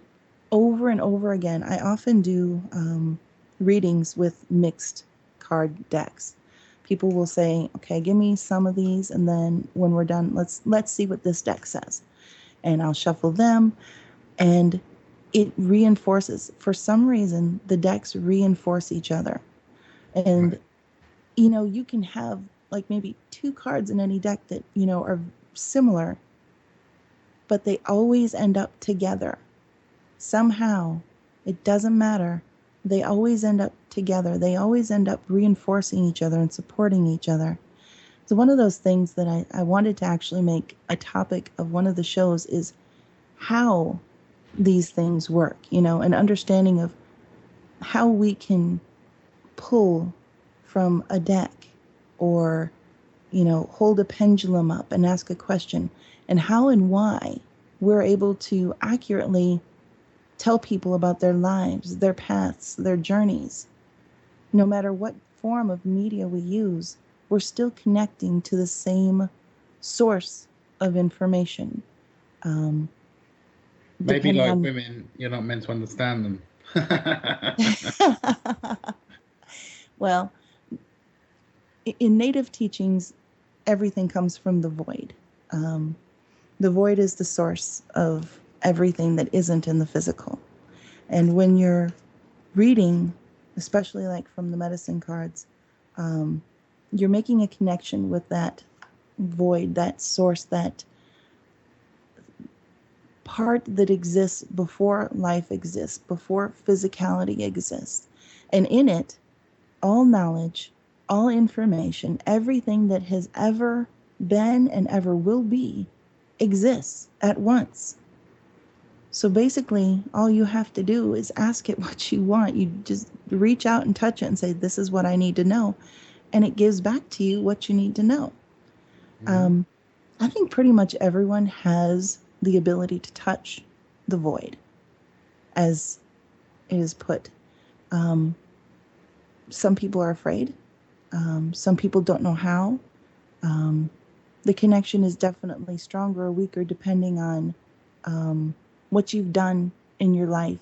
over and over again. I often do readings with mixed card decks. People will say, okay, give me some of these, and then when we're done, let's see what this deck says. And I'll shuffle them, and it reinforces. For some reason, the decks reinforce each other. And, Right. You can have like maybe 2 cards in any deck that, are similar, but they always end up together. Somehow, it doesn't matter. They always end up together. They always end up reinforcing each other and supporting each other. So one of those things that I wanted to actually make a topic of one of the shows is how these things work, an understanding of how we can pull from a deck, or, hold a pendulum up and ask a question, and how and why we're able to accurately tell people about their lives, their paths, their journeys. No matter what form of media we use, we're still connecting to the same source of information. Maybe Depending like on women, you're not meant to understand them. well, in native teachings, everything comes from the void. The void is the source of everything that isn't in the physical. And when you're reading, especially like from the medicine cards, you're making a connection with that void, that source, that part that exists before life exists, before physicality exists. And in it, all knowledge, all information, everything that has ever been and ever will be exists at once. So basically, all you have to do is ask it what you want. You just reach out and touch it and say, this is what I need to know. And it gives back to you what you need to know. Mhm. I think pretty much everyone has the ability to touch the void, as it is put. Some people are afraid. Some people don't know how. The connection is definitely stronger or weaker depending on what you've done in your life.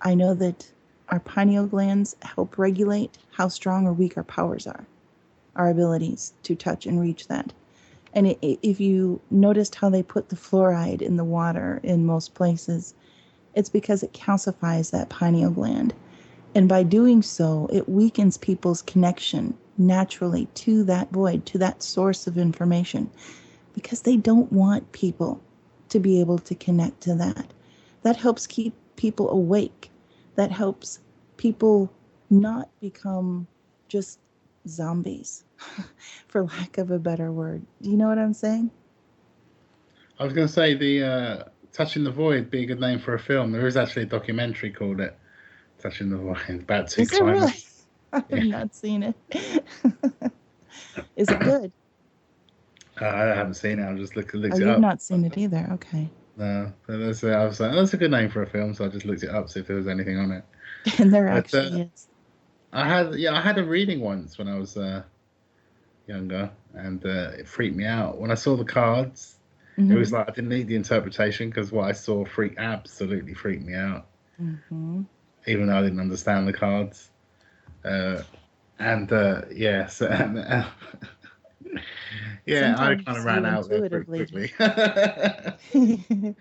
I know that our pineal glands help regulate how strong or weak our powers are, our abilities to touch and reach that. And if you noticed how they put the fluoride in the water in most places, it's because it calcifies that pineal gland. And by doing so, it weakens people's connection naturally to that void, to that source of information, because they don't want people to be able to connect to that. That helps keep people awake. That helps people not become just zombies, for lack of a better word. Do you know what I'm saying? I was going to say the Touching the Void be a good name for a film. There is actually a documentary called it, Touching the Void, about 2 Is it really? climbers. I have Yeah, not seen it. Is it good? I haven't seen it. I just Oh, looked it you've up. not seen it either. Okay. No, so I was like, that's a good name for a film. So I just looked it up, see if there was anything on it. And there But actually is. I had a reading once when I was younger, and it freaked me out when I saw the cards. It was Mm-hmm. like I didn't need the interpretation because what I saw absolutely freaked me out, Mm-hmm. even though I didn't understand the cards. And yeah, so Yeah, I kind of Sometimes ran you out there pretty intuitively, quickly.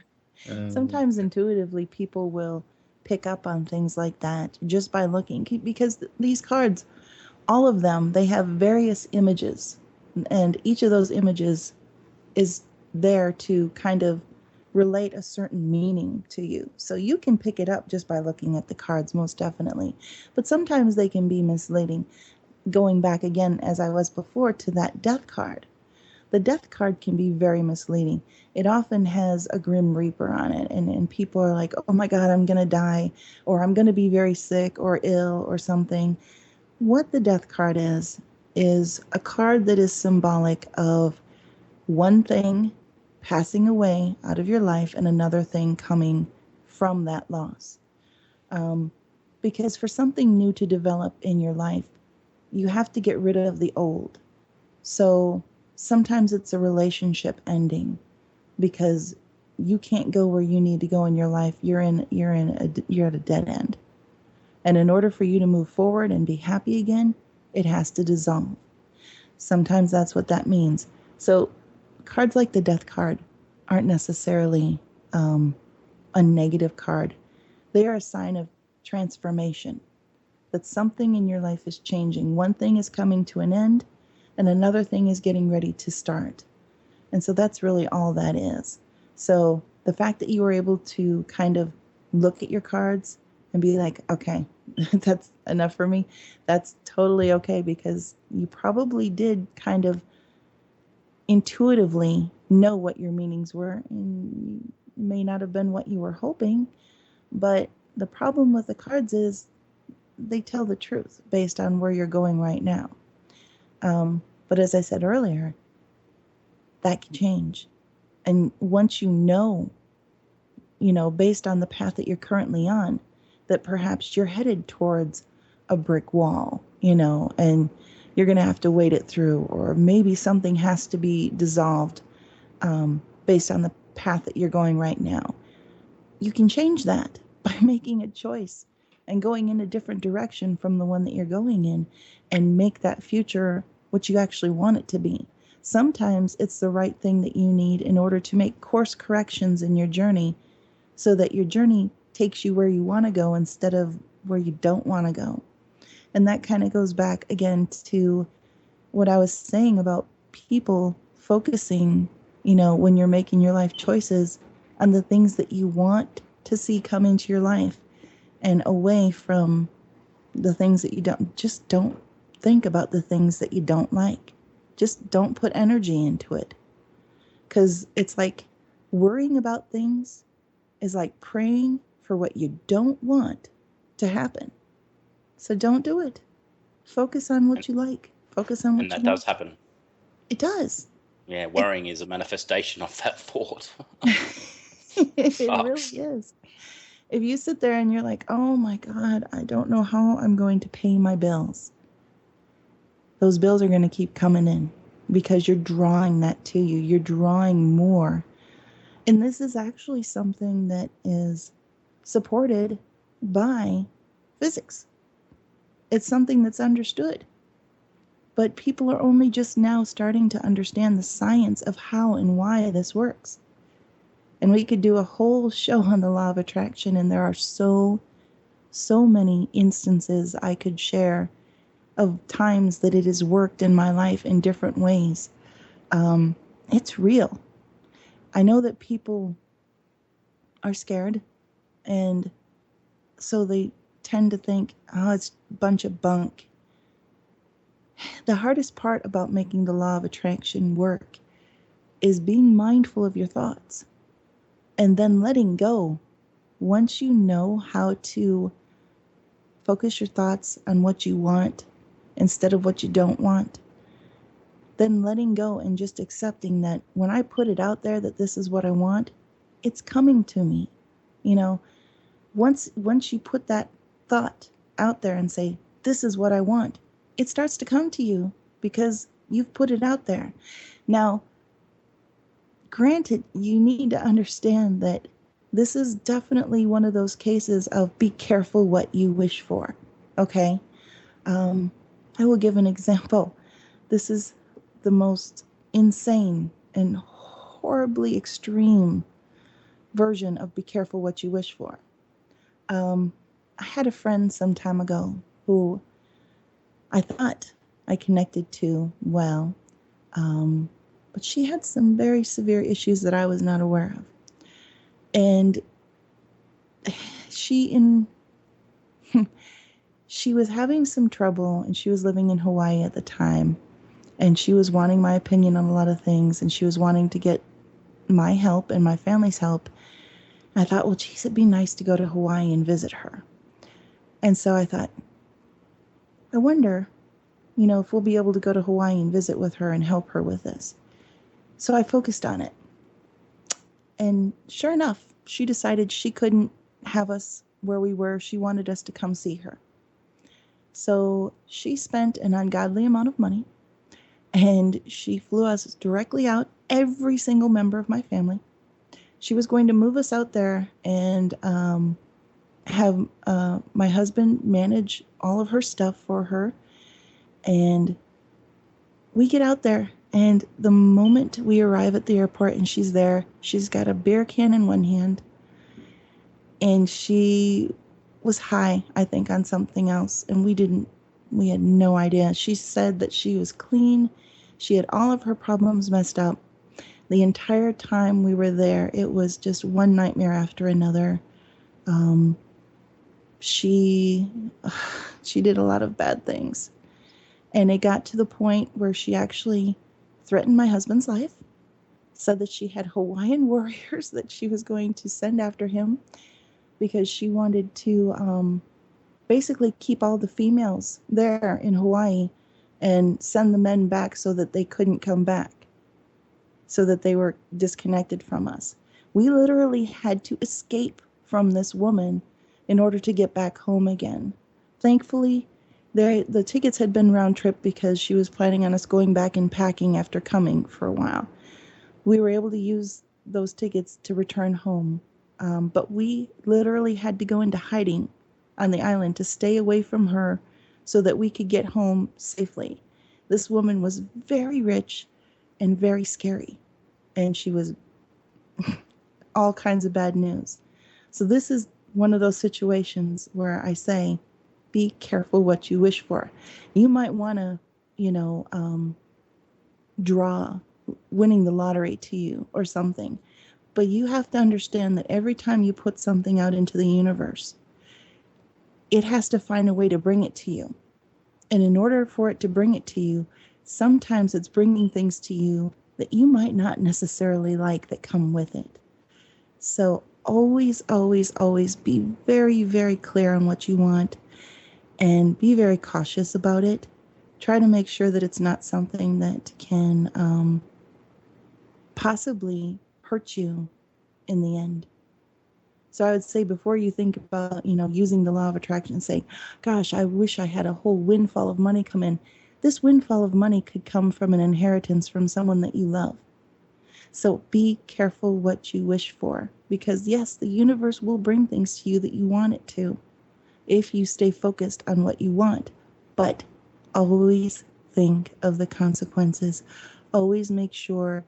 sometimes intuitively people will pick up on things like that just by looking because these cards, all of them, they have various images, and each of those images is there to kind of relate a certain meaning to you. So you can pick it up just by looking at the cards, most definitely. But sometimes they can be misleading. Going back again, as I was before, to that death card. The death card can be very misleading. It often has a Grim Reaper on it, and people are like, oh my God, I'm going to die, or I'm going to be very sick or ill or something. What the death card is a card that is symbolic of one thing passing away out of your life and another thing coming from that loss. Um, because for something new to develop in your life, you have to get rid of the old. So sometimes it's a relationship ending because you can't go where you need to go in your life. You're at a dead end. And in order for you to move forward and be happy again, it has to dissolve. Sometimes that's what that means. So cards like the death card aren't necessarily a negative card. They are a sign of transformation, that something in your life is changing. One thing is coming to an end, and another thing is getting ready to start. And so that's really all that is. So the fact that you were able to kind of look at your cards and be like, okay, that's enough for me, that's totally okay, because you probably did kind of intuitively know what your meanings were, and may not have been what you were hoping. But the problem with the cards is they tell the truth based on where you're going right now. But as I said earlier, that can change. And once based on the path that you're currently on, that perhaps you're headed towards a brick wall, and you're going to have to wait it through, or maybe something has to be dissolved based on the path that you're going right now. You can change that by making a choice and going in a different direction from the one that you're going in, and make that future what you actually want it to be. Sometimes it's the right thing that you need in order to make course corrections in your journey, so that your journey takes you where you want to go instead of where you don't want to go. And that kind of goes back again to what I was saying about people focusing, when you're making your life choices, on the things that you want to see come into your life, and away from the things that you don't. Just don't think about the things that you don't like. Just don't put energy into it. Because it's like worrying about things is like praying for what you don't want to happen. So don't do it. Focus on what you like. Focus on And what you that does want. happen. It does. Yeah, worrying is a manifestation of that thought. It really is. If you sit there and you're like, oh my God, I don't know how I'm going to pay my bills, those bills are going to keep coming in because you're drawing that to you. You're drawing more. And this is actually something that is supported by physics. It's something that's understood. But people are only just now starting to understand the science of how and why this works. And we could do a whole show on the law of attraction, and there are so many instances I could share of times that it has worked in my life in different ways. It's real. I know that people are scared, and so they tend to think, oh, it's a bunch of bunk. The hardest part about making the law of attraction work is being mindful of your thoughts, and then letting go. Once you know how to focus your thoughts on what you want instead of what you don't want, then letting go and just accepting that when I put it out there that this is what I want, it's coming to me. You know, once you put that thought out there and say, this is what I want, it starts to come to you because you've put it out there. Now, granted, you need to understand that this is definitely one of those cases of be careful what you wish for. Okay? I will give an example. This is the most insane and horribly extreme version of be careful what you wish for. Um, I had a friend some time ago who I thought I connected to well, um, but she had some very severe issues that I was not aware of. And she in she was having some trouble, and she was living in Hawaii at the time, and she was wanting my opinion on a lot of things, and she was wanting to get my help and my family's help. And I thought, well, geez, it'd be nice to go to Hawaii and visit her. And so I thought, I wonder, if we'll be able to go to Hawaii and visit with her and help her with this. So I focused on it. And sure enough, she decided she couldn't have us where we were. She wanted us to come see her. So she spent an ungodly amount of money, and she flew us directly out, every single member of my family. She was going to move us out there and have my husband manage all of her stuff for her. And we get out there, and the moment we arrive at the airport and she's there, she's got a beer can in one hand, and she was high, I think, on something else, and we had no idea. She said that she was clean. She had all of her problems messed up. The entire time we were there, it was just one nightmare after another. Um, she she did a lot of bad things. And it got to the point where she actually threatened my husband's life, said that she had Hawaiian warriors that she was going to send after him because she wanted to basically keep all the females there in Hawaii and send the men back so that they couldn't come back, so that they were disconnected from us. We literally had to escape from this woman in order to get back home again. Thankfully, the tickets had been round trip because she was planning on us going back and packing after coming for a while. We were able to use those tickets to return home, but we literally had to go into hiding on the island to stay away from her so that we could get home safely. This woman was very rich and very scary, and she was all kinds of bad news. So this is one of those situations where I say, be careful what you wish for. You might want to, draw winning the lottery to you or something, but you have to understand that every time you put something out into the universe, it has to find a way to bring it to you. And in order for it to bring it to you, sometimes it's bringing things to you that you might not necessarily like that come with it. So always, always, always be very, very clear on what you want and be very cautious about it. Try to make sure that it's not something that can possibly hurt you in the end. So I would say before you think about, using the law of attraction and say, gosh, I wish I had a whole windfall of money come in. This windfall of money could come from an inheritance from someone that you love. So be careful what you wish for, because yes, the universe will bring things to you that you want it to if you stay focused on what you want. But always think of the consequences. Always make sure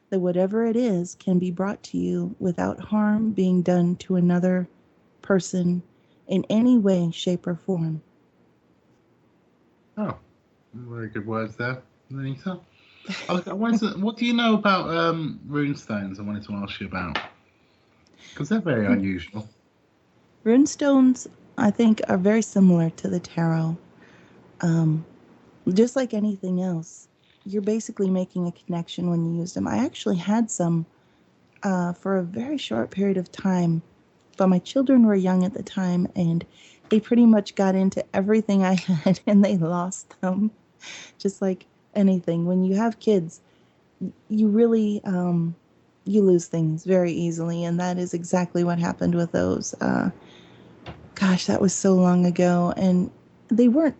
that whatever it is can be brought to you without harm being done to another person in any way, shape, or form. Oh, very good words there, Anita. What do you know about rune stones? I wanted to ask you about, because they're very unusual. Runestones, I think, are very similar to the tarot. Um, just like anything else, you're basically making a connection when you use them. I actually had some for a very short period of time, but my children were young at the time, and they pretty much got into everything I had, and they lost them. Just like anything, when you have kids, you really you lose things very easily, and that is exactly what happened with those. Gosh, that was so long ago, and they weren't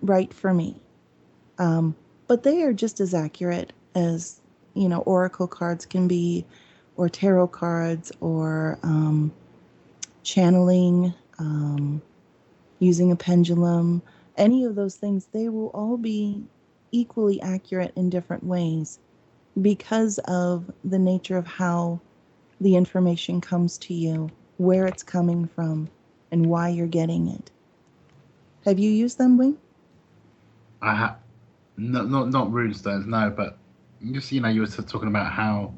right for me. Um, but they are just as accurate as, oracle cards can be, or tarot cards, or channeling, using a pendulum. Any of those things, they will all be equally accurate in different ways because of the nature of how the information comes to you, where it's coming from, and why you're getting it. Have you used them, Wing? I ha- no, not runestones, no, but just you were talking about how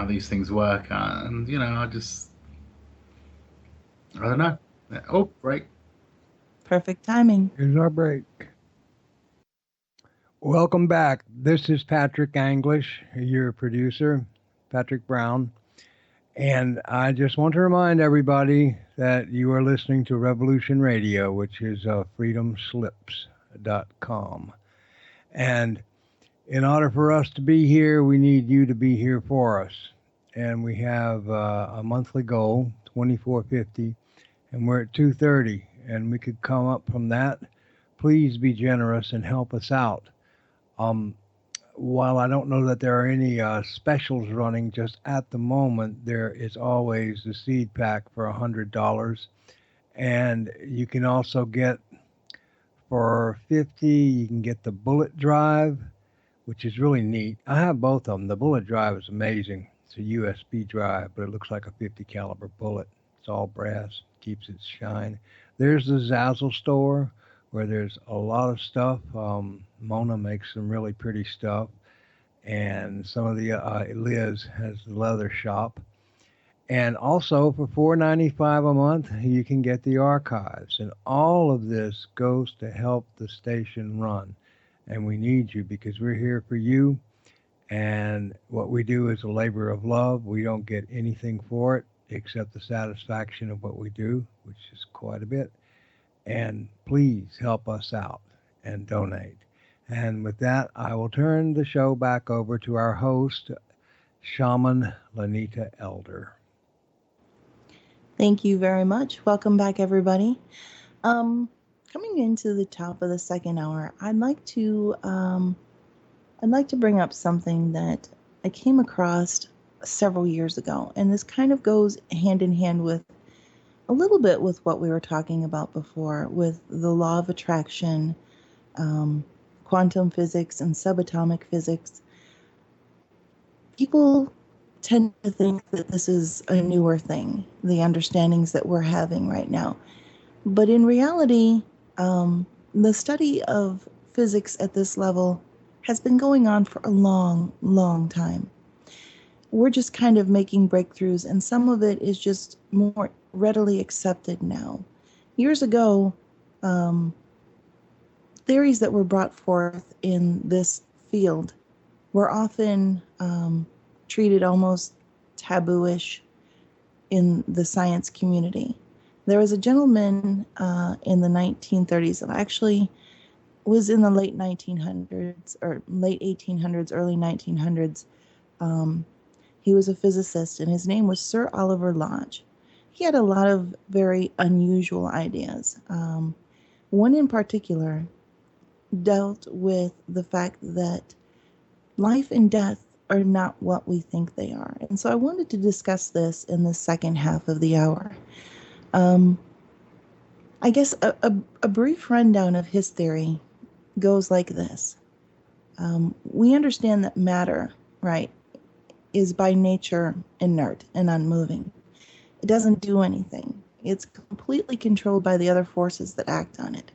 these things work, and I don't know. Oh, break. Perfect timing. Here's our break. Welcome back. This is Patrick Anglish, your producer, Patrick Brown. And I just want to remind everybody that you are listening to Revolution Radio, which is freedomslips.com. And in order for us to be here, we need you to be here for us. And we have a monthly goal, 2450, and we're at 230, and we could come up from that. Please be generous and help us out. Um, while I don't know that there are any specials running just at the moment, there is always the seed pack for $100, and you can also get for 50. You can get the bullet drive, which is really neat. I have both of them. The bullet drive is amazing. It's a USB drive, but it looks like a 50 caliber bullet. It's all brass, keeps its shine. There's the Zazzle store where there's a lot of stuff. Mona makes some really pretty stuff, and some of the Liz has the leather shop. And also for $4.95 a month, you can get the archives. And all of this goes to help the station run. And we need you because we're here for you. And what we do is a labor of love. We don't get anything for it except the satisfaction of what we do, which is quite a bit. And please help us out and donate. And with that, I will turn the show back over to our host, Shaman Lanita Elder. Thank you very much. Welcome back, everybody. Coming into the top of the second hour, I'd like to bring up something that I came across several years ago, and this kind of goes hand in hand with a little bit with what we were talking about before, with the law of attraction, um, quantum physics, and subatomic physics. People tend to think that this is a newer thing, the understandings that we're having right now. But in reality, the study of physics at this level has been going on for a long, long time. We're just kind of making breakthroughs, and some of it is just more readily accepted now. Years ago, um, theories that were brought forth in this field were often treated almost tabooish in the science community. There was a gentleman in the 1930s that actually was in the late 1900s or late 1800s, early 1900s. Um, he was a physicist, and his name was Sir Oliver Lodge. He had a lot of very unusual ideas. One in particular dealt with the fact that life and death are not what we think they are. And so I wanted to discuss this in the second half of the hour. Um, I guess a brief rundown of his theory goes like this. We understand that matter, right, is by nature inert and unmoving. It doesn't do anything. It's completely controlled by the other forces that act on it.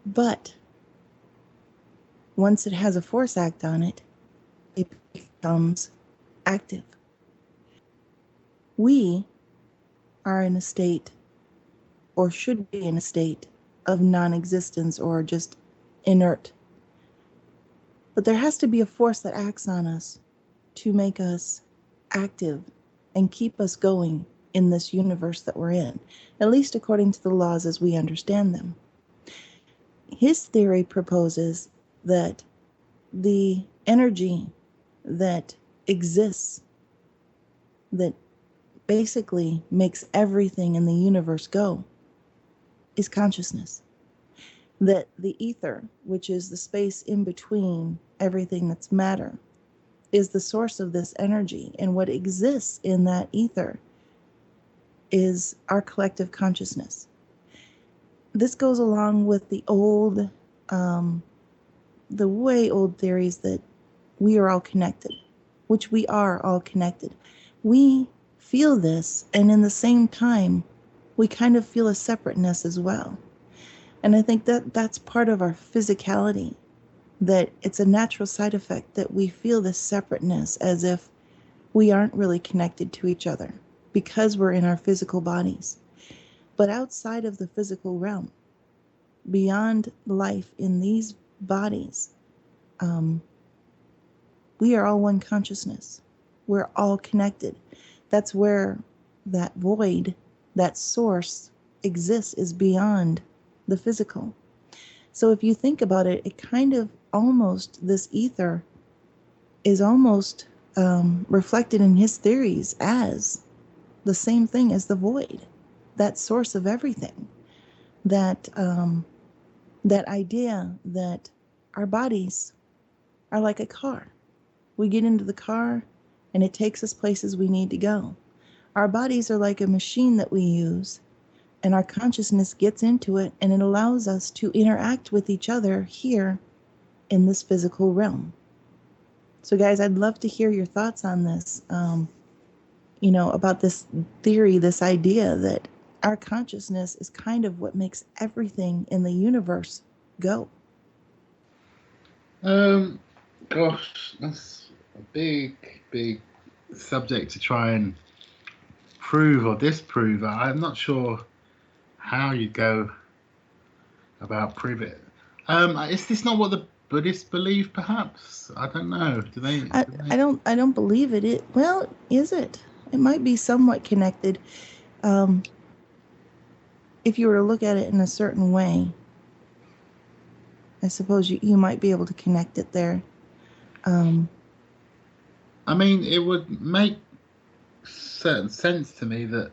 But once it has a force act on it, it becomes active. We are in a state, or should be in a state, of non-existence or just inert. But there has to be a force that acts on us to make us active and keep us going in this universe that we're in, at least according to the laws as we understand them. His theory proposes that the energy that exists, that basically makes everything in the universe go, is consciousness. That the ether, which is the space in between everything that's matter, is the source of this energy, and what exists in that ether is our collective consciousness. this goes along with um, the way old theories that we are all connected, which we are all connected. We feel this, and in the same time, we kind of feel a separateness as well. And I think that that's part of our physicality, that it's a natural side effect that we feel this separateness as if we aren't really connected to each other because we're in our physical bodies. But outside of the physical realm, beyond life in these bodies, um, we are all one consciousness. We're all connected. That's where that void, that source exists, is beyond the physical. So if you think about it, it kind of almost, this ether is almost reflected in his theories as the same thing as the void, that source of everything, that idea that our bodies are like a car. We get into the car and it takes us places we need to go. Our bodies are like a machine that we use, and our consciousness gets into it and it allows us to interact with each other here in this physical realm. So, guys, I'd love to hear your thoughts on this, about this theory, this idea that our consciousness is kind of what makes everything in the universe go. Gosh, that's a big subject to try and prove or disprove. I'm not sure how you go about prove it. Is this not what the Buddhists believe? Perhaps I don't know. Do they? I don't believe it. Well, is it? It might be somewhat connected. Um, if you were to look at it in a certain way, I suppose you might be able to connect it there. I mean, it would make certain sense to me that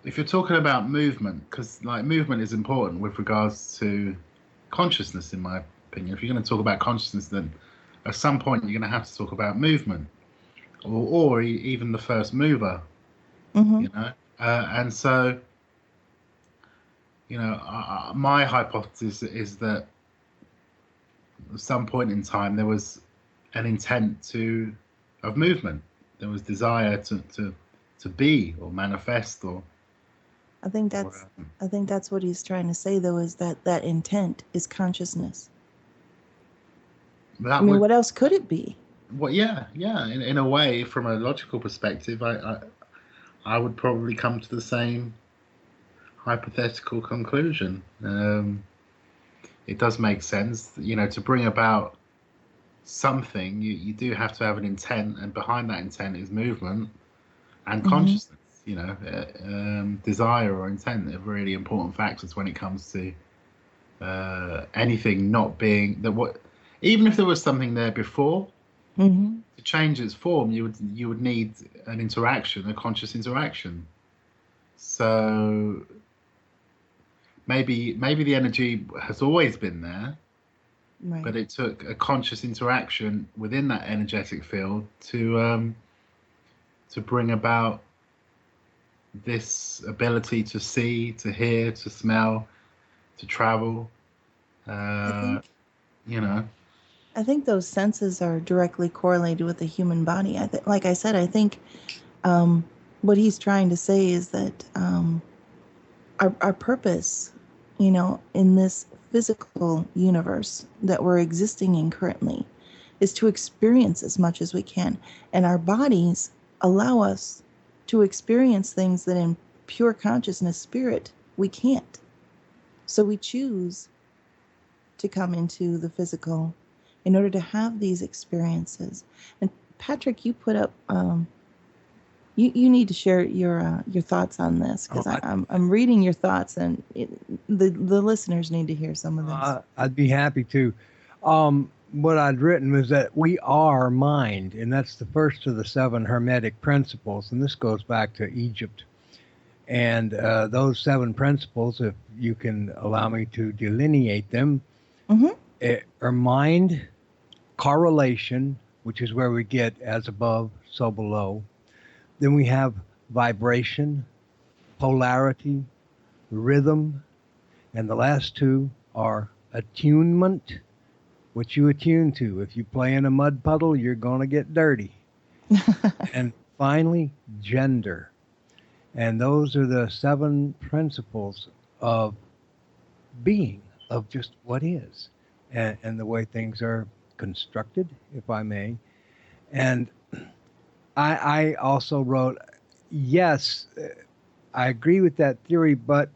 if you're talking about movement, because like movement is important with regards to consciousness, in my opinion. If you're going to talk about consciousness, then at some point you're going to have to talk about movement, or even the first mover. Mm-hmm. And so my hypothesis is that at some point in time there was an intent of movement. There was desire to be or manifest or. I think that's what he's trying to say, though, is that intent is consciousness. What else could it be? Well, yeah. In a way, from a logical perspective, I would probably come to the same hypothetical conclusion. It does make sense, to bring about something. You do have to have an intent, and behind that intent is movement and consciousness. Desire or intent are really important factors when it comes to anything not being that. Even if there was something there before, to change its form, you would need an interaction, a conscious interaction. So maybe the energy has always been there, right, but it took a conscious interaction within that energetic field to bring about this ability to see, to hear, to smell, to travel. I think those senses are directly correlated with the human body. Like I said, I think what he's trying to say is that our purpose, in this physical universe that we're existing in currently, is to experience as much as we can. And our bodies allow us to experience things that in pure consciousness spirit we can't. So we choose to come into the physical in order to have these experiences. And Patrick, you put up you need to share your thoughts on this, because I'm reading your thoughts, and the listeners need to hear some of this. I'd be happy to. What I'd written was that we are mind, and that's the first of the 7 Hermetic principles, and this goes back to Egypt. And those 7 principles, if you can allow me to delineate them, are mind, correlation, which is where we get as above, so below. Then we have vibration, polarity, rhythm, And the last two are attunement, what you attune to. If you play in a mud puddle, you're going to get dirty. And finally, gender. And those are the 7 principles of being, of just what is, and the way things are constructed, if I may. And I also wrote, yes, I agree with that theory, but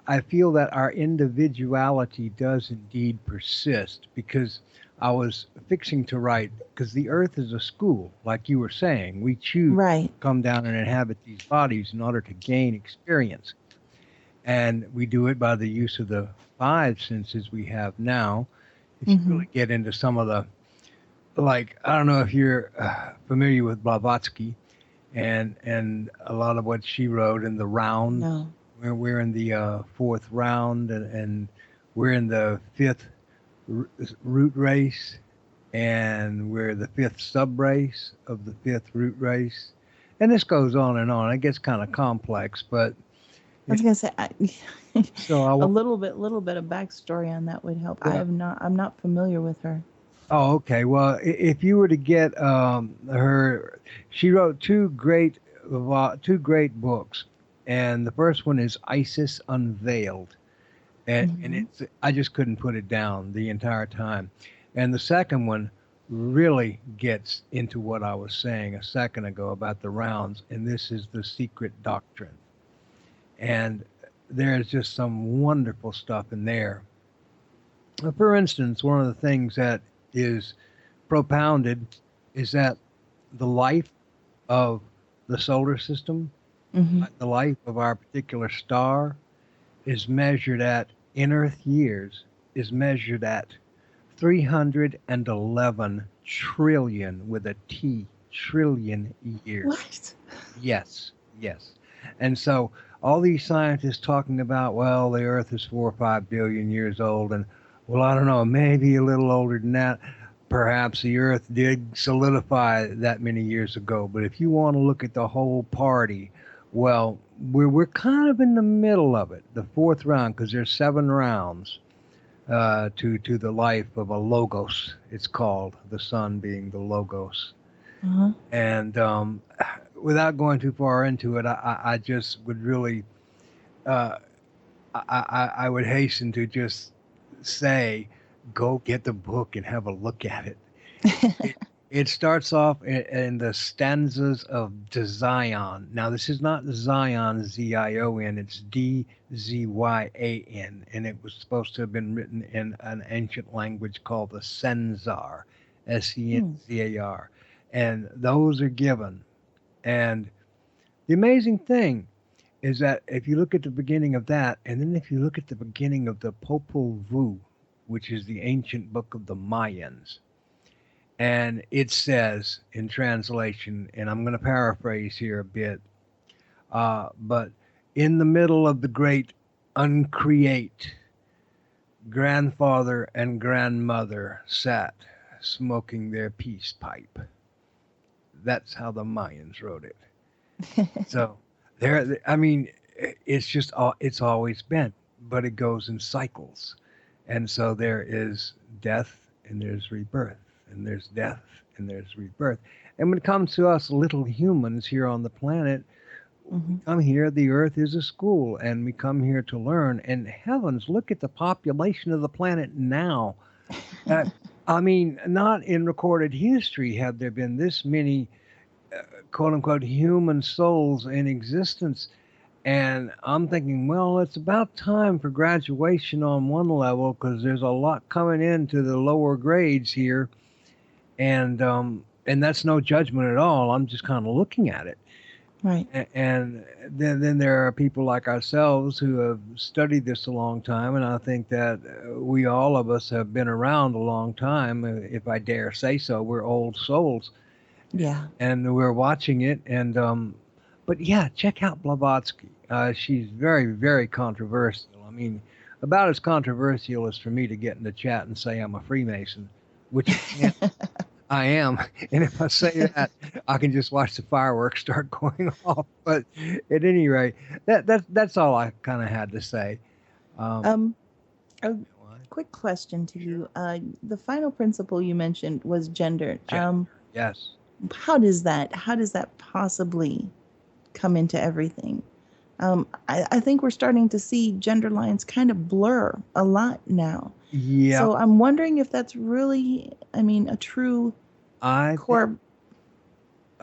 I feel that our individuality does indeed persist, because I was fixing to write, because the earth is a school, like you were saying. We choose Right. to come down and inhabit these bodies in order to gain experience. And we do it by the use of the 5 senses we have now. If you Hmm. really get into some of the, like, I don't know if you're familiar with Blavatsky and a lot of what she wrote in the round. No. We're in the 4th round, and we're in the 5th root race, and we're the 5th sub race of the 5th root race. And this goes on and on. It gets kind of complex, but I was gonna say so I a want. little bit of backstory on that would help. Yeah. I'm not familiar with her. Oh, okay. Well, if you were to get her, she wrote two great books, and the first one is Isis Unveiled, and Hmm. it's I just couldn't put it down the entire time, and the second one really gets into what I was saying a second ago about the rounds, and this is The Secret Doctrine, and there's just some wonderful stuff in there. For instance, one of the things that is propounded is that the life of the solar system, Hmm. the life of our particular star, is measured at, in Earth years, is measured at 311 trillion with a T, trillion years. What? Yes, yes. And so all these scientists talking about, well, the Earth is 4 or 5 billion years old, and well, I don't know, maybe a little older than that. Perhaps the Earth did solidify that many years ago. But if you want to look at the whole party, well, we're kind of in the middle of it, the 4th round, because there's 7 rounds to the life of a logos. It's called, the sun being the logos. Uh-huh. And without going too far into it, I just would really, uh, I would hasten to just say, go get the book and have a look at it. It, it starts off in the stanzas of Zion. Now, this is not Zion, Zion, it's Dzyan, and it was supposed to have been written in an ancient language called the Senzar, Hmm. Senzar. And those are given. And the amazing thing is that if you look at the beginning of that, and then if you look at the beginning of the Popol Vuh, which is the ancient book of the Mayans, and it says in translation, and I'm going to paraphrase here a bit, but in the middle of the great uncreate, grandfather and grandmother sat smoking their peace pipe. That's how the Mayans wrote it. So there, I mean, it's just it's always been, but it goes in cycles, and so there is death and there's rebirth, and there's death and there's rebirth. And when it comes to us little humans here on the planet, we Hmm. come here. The Earth is a school, and we come here to learn. And heavens, look at the population of the planet now. Uh, I mean, not in recorded history have there been this many quote unquote human souls in existence. And I'm thinking, well, it's about time for graduation on one level, because there's a lot coming into the lower grades here, and that's no judgment at all. I'm just kind of looking at it, Right. and then there are people like ourselves who have studied this a long time, and I think that we all of us have been around a long time, if I dare say so. We're old souls, Yeah. and we're watching it. And but yeah, check out Blavatsky. She's very, very controversial. I mean, about as controversial as for me to get in the chat and say I'm a Freemason, which I am. And if I say that, I can just watch the fireworks start going off. But at any rate, that's all I kind of had to say. Um, Um, a what? quick question to Sure. you. The final principle you mentioned was gender. Gender. Yes. How does that possibly come into everything? I think we're starting to see gender lines kind of blur a lot now. Yep. So I'm wondering if that's really, I mean, a true I think. core.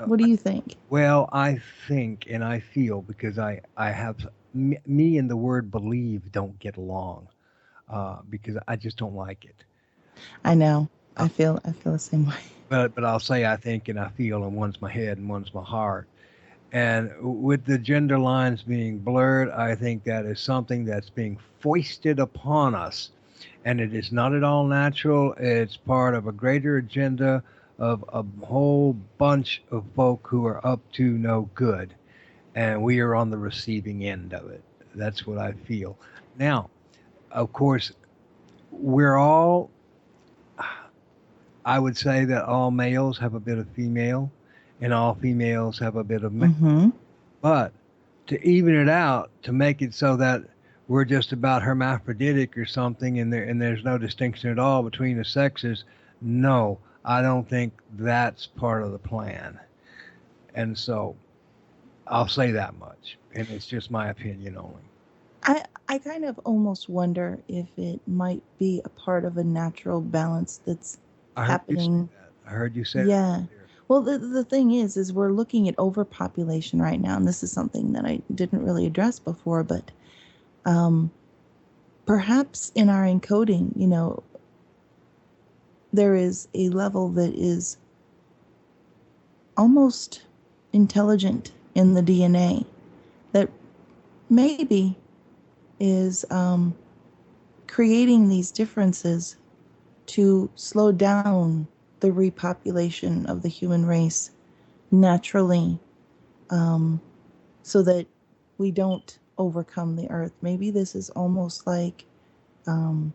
What do you think? Well, I think and I feel because I have me and the word believe don't get along because I just don't like it. I know. Uh, I feel the same way. but I'll say I think and I feel, and one's my head and one's my heart. And with the gender lines being blurred, I think that is something that's being foisted upon us. And it is not at all natural. It's part of a greater agenda of a whole bunch of folk who are up to no good. And we are on the receiving end of it. That's what I feel. Now, of course, we're all, I would say that all males have a bit of female and all females have a bit of male. Mm-hmm. But to even it out, to make it so that we're just about hermaphroditic or something, and there's no distinction at all between the sexes, no, I don't think that's part of the plan. And so I'll say that much, and it's just my opinion only. I kind of almost wonder if it might be a part of a natural balance that's I heard you say happening. that. I heard you say that Yeah. earlier. Well, the thing is we're looking at overpopulation right now, and this is something that I didn't really address before, but um, perhaps in our encoding, there is a level that is almost intelligent in the DNA that maybe is creating these differences to slow down the repopulation of the human race naturally, um, so that we don't overcome the earth. Maybe this is almost like, um,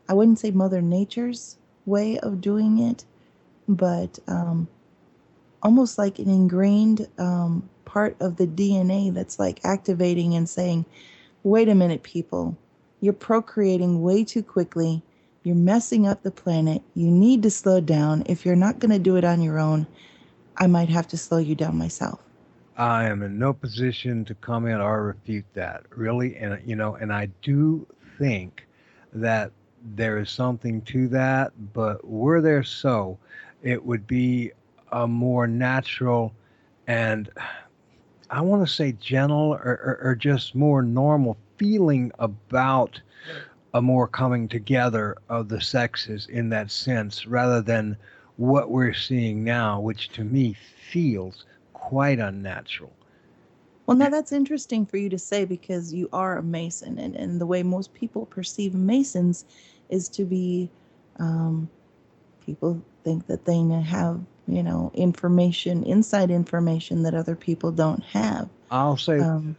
I wouldn't say Mother Nature's way of doing it, but almost like an ingrained part of the DNA that's like activating and saying, wait a minute, people, you're procreating way too quickly. You're messing up the planet. You need to slow down. If you're not going to do it on your own, I might have to slow you down myself. I am in no position to comment or refute that, really. And, and I do think that there is something to that, but were there so, it would be a more natural and I want to say gentle or just more normal feeling about a more coming together of the sexes in that sense rather than what we're seeing now, which to me feels quite unnatural. Well, now that's interesting for you to say because you are a Mason, and the way most people perceive Masons is to be, um, people think that they have, information, inside information that other people don't have. I'll say Um,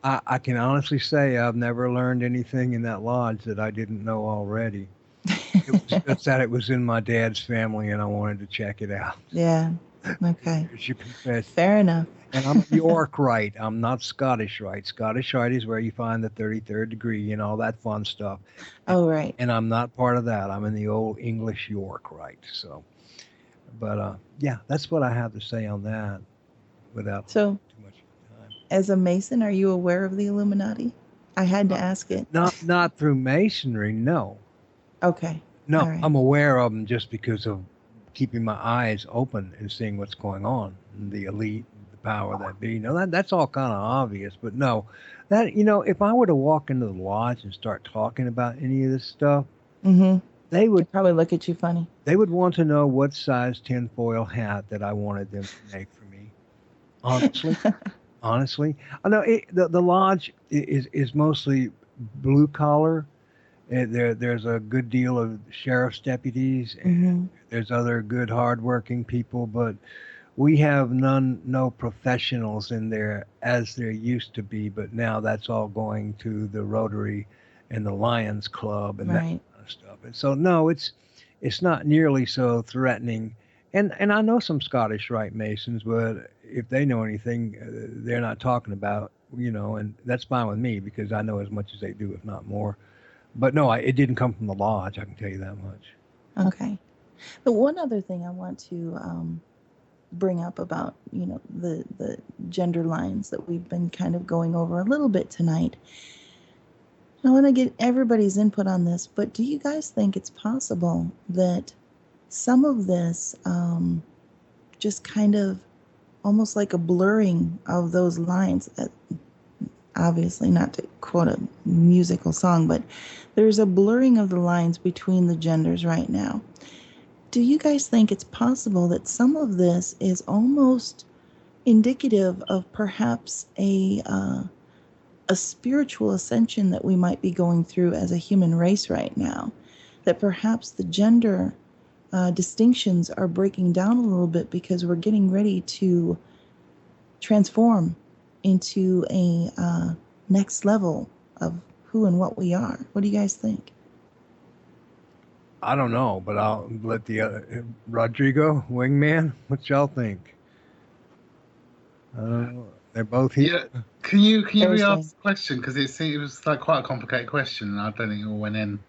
I can honestly say I've never learned anything in that lodge that I didn't know already. It was just that it was in my dad's family and I wanted to check it out. yeah. Okay. It's your confession. Fair enough. And I'm a York Rite. I'm not Scottish Rite. Scottish Rite is where you find the 33rd degree and all that fun stuff. And, Oh, right. and I'm not part of that. I'm in the old English York Rite. So, but yeah, that's what I have to say on that without So, too much time. as a Mason, are you aware of the Illuminati? I had to ask it. Not through masonry, no. Okay. No, All right. I'm aware of them just because of keeping my eyes open and seeing what's going on. The elite, the power that be. No, that's all kind of obvious. But no, that if I were to walk into the lodge and start talking about any of this stuff, Mm-hmm. they They would probably look at you funny. they would want to know what size tinfoil hat that I wanted them to make for me. Honestly, honestly, I know the lodge is mostly blue collar. There's a good deal of sheriff's deputies. Mm-hmm. There's other good, hardworking people, but we have no professionals in there as there used to be. But now that's all going to the Rotary and the Lions Club and that Right. kind of stuff. And so, no, it's not nearly so threatening. And I know some Scottish Rite Masons, but if they know anything, they're not talking about and that's fine with me because I know as much as they do, if not more. But no, it didn't come from the lodge. I can tell you that much. Okay. The one other thing I want to bring up about the gender lines that we've been kind of going over a little bit tonight. I want to get everybody's input on this, but do you guys think it's possible that some of this just kind of almost like a blurring of those lines? Obviously, not to quote a musical song, but there's a blurring of the lines between the genders right now. Do you guys think it's possible that some of this is almost indicative of perhaps a spiritual ascension that we might be going through as a human race right now? That perhaps the gender distinctions are breaking down a little bit because we're getting ready to transform into a next level of who and what we are. What do you guys think? I don't know, but I'll let the Rodrigo, Wingman, what y'all think? I don't know. They're both Yeah. here. Can you Thursday. re-ask the question, because it was like quite a complicated question, and I don't think it all went in.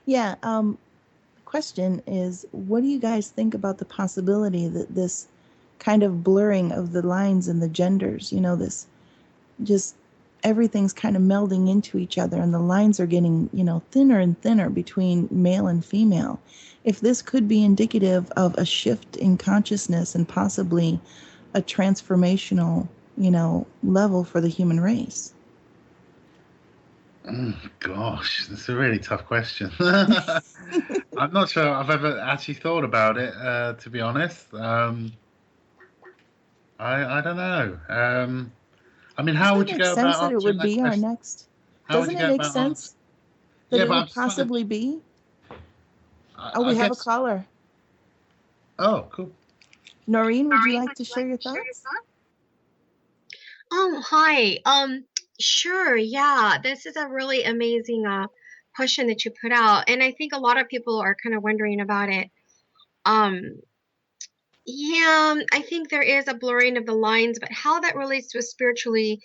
Yeah. The question is, what do you guys think about the possibility that this kind of blurring of the lines and the genders, this just everything's kind of melding into each other and the lines are getting, thinner and thinner between male and female. If this could be indicative of a shift in consciousness and possibly a transformational, level for the human race. Oh, gosh, that's a really tough question. I'm not sure I've ever actually thought about it, to be honest. I don't know. I mean, how Doesn't it would you make go sense about that it answering would that be our question? next? How would Doesn't you it go make about answering? sense that Yeah, it but I'm would just trying to. possibly be? Oh, I we have a guess. caller. Oh, cool. Noreen, would you like to share your thoughts? Hi. Sure. Yeah, this is a really amazing question that you put out, and I think a lot of people are kind of wondering about it. Um, yeah, I think there is a blurring of the lines, but how that relates to us spiritually,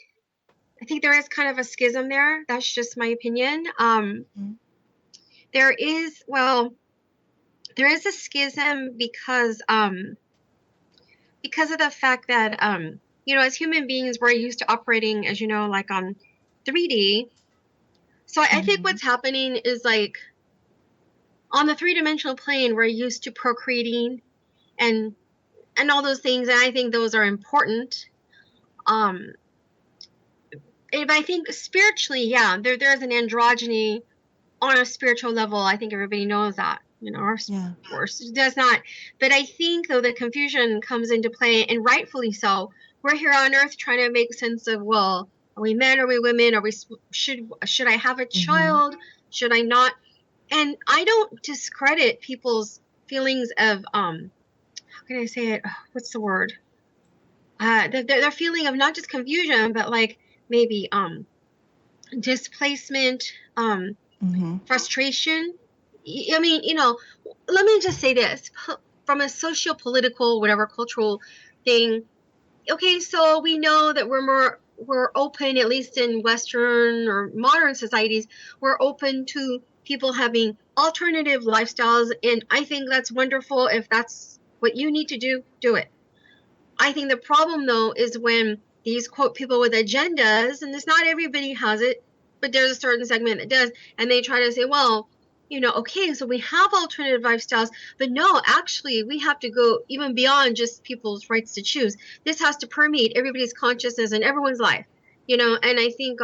I think there is kind of a schism there. That's just my opinion. Mhm. There is, well, there is a schism because of the fact that as human beings, we're used to operating, as you know, like on 3D. So I think Mhm. what's happening is like on the three-dimensional plane, we're used to procreating and all those things, and I think those are important. Um, and I think spiritually, yeah, there's an androgyny on a spiritual level. I think everybody knows that. Our Yeah. course does not. But I think though the confusion comes into play, and rightfully so. We're here on Earth trying to make sense of, well, are we men? Are we women? Are we should I have a Mhm. child? Should I not? And I don't discredit people's feelings of how can I say it? What's the word? Their feeling of not just confusion, but like maybe displacement, Mhm. frustration. I mean, let me just say this from a socio-political, whatever cultural thing. Okay, so we know that we're open, at least in Western or modern societies, we're open to people having alternative lifestyles, and I think that's wonderful. If that's what you need to do, do it. I think the problem though is when these quote people with agendas, and it's not everybody has it, but there's a certain segment that does, and they try to say, well, okay, so we have alternative lifestyles, but no, actually, we have to go even beyond just people's rights to choose. This has to permeate everybody's consciousness and everyone's life, and I think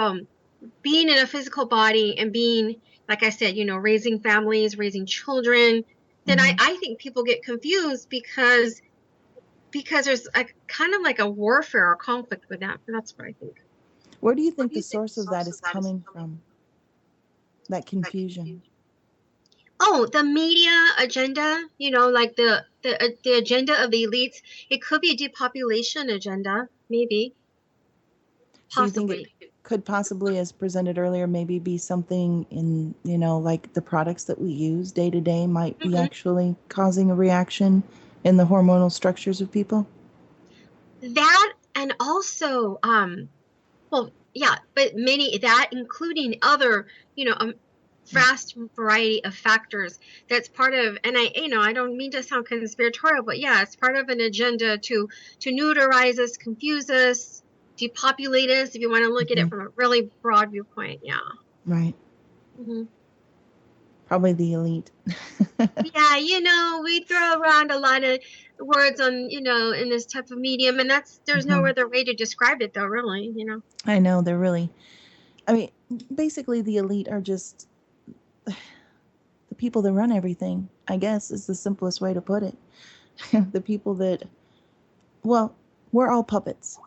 being in a physical body and being, like I said, raising families, raising children, then Mhm. I think people get confused because there's a kind of like a warfare or conflict with that. That's what I think. Where do you think the source of that is coming from? That confusion. Oh, the media agenda, like the agenda of the elites. It could be a depopulation agenda, maybe, So you think it possibly. could possibly, as presented earlier, maybe be something in, like the products that we use day to day might be Hmm. actually causing a reaction in the hormonal structures of people? That, and also Well, yeah, but many that including other, vast variety of factors. That's part of, and I don't mean to sound conspiratorial, but yeah, it's part of an agenda to neutralize us, confuse us, depopulate us. If you want to look at it from a really broad viewpoint, yeah. Right. Mm-hmm. Probably the elite. Yeah, we throw around a lot of words on, in this type of medium, and there's no other way to describe it, though, really. I know, they're really, I mean, basically the elite are just the people that run everything, I guess is the simplest way to put it. The people that, well, we're all puppets.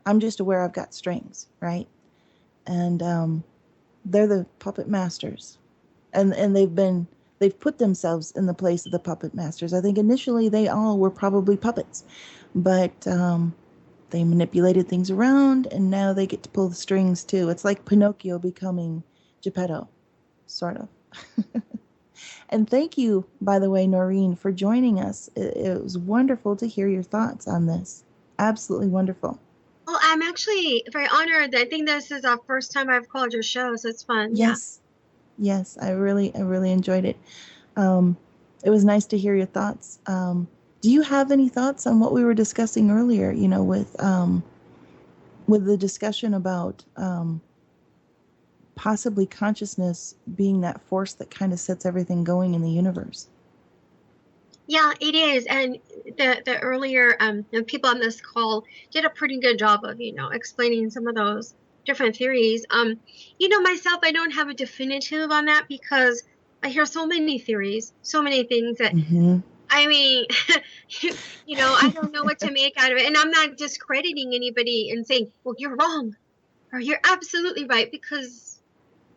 I'm just aware I've got strings, right? And they're the puppet masters. And they've put themselves in the place of the puppet masters. I think initially they all were probably puppets, but they manipulated things around, and now they get to pull the strings too. It's like Pinocchio becoming Geppetto, sort of. And thank you, by the way, Noreen, for joining us. It was wonderful to hear your thoughts on this. Absolutely wonderful. Well, I'm actually very honored. I think this is the first time I've called your show, so it's fun. Yes. Yes, I really enjoyed it. It was nice to hear your thoughts. Do you have any thoughts on what we were discussing earlier, with the discussion about possibly consciousness being that force that kind of sets everything going in the universe? Yeah, it is. And the earlier the people on this call did a pretty good job of, explaining some of those different theories. Myself, I don't have a definitive on that because I hear so many theories, so many things that, I mean, I don't know what to make out of it. And I'm not discrediting anybody and saying, well, you're wrong or you're absolutely right, because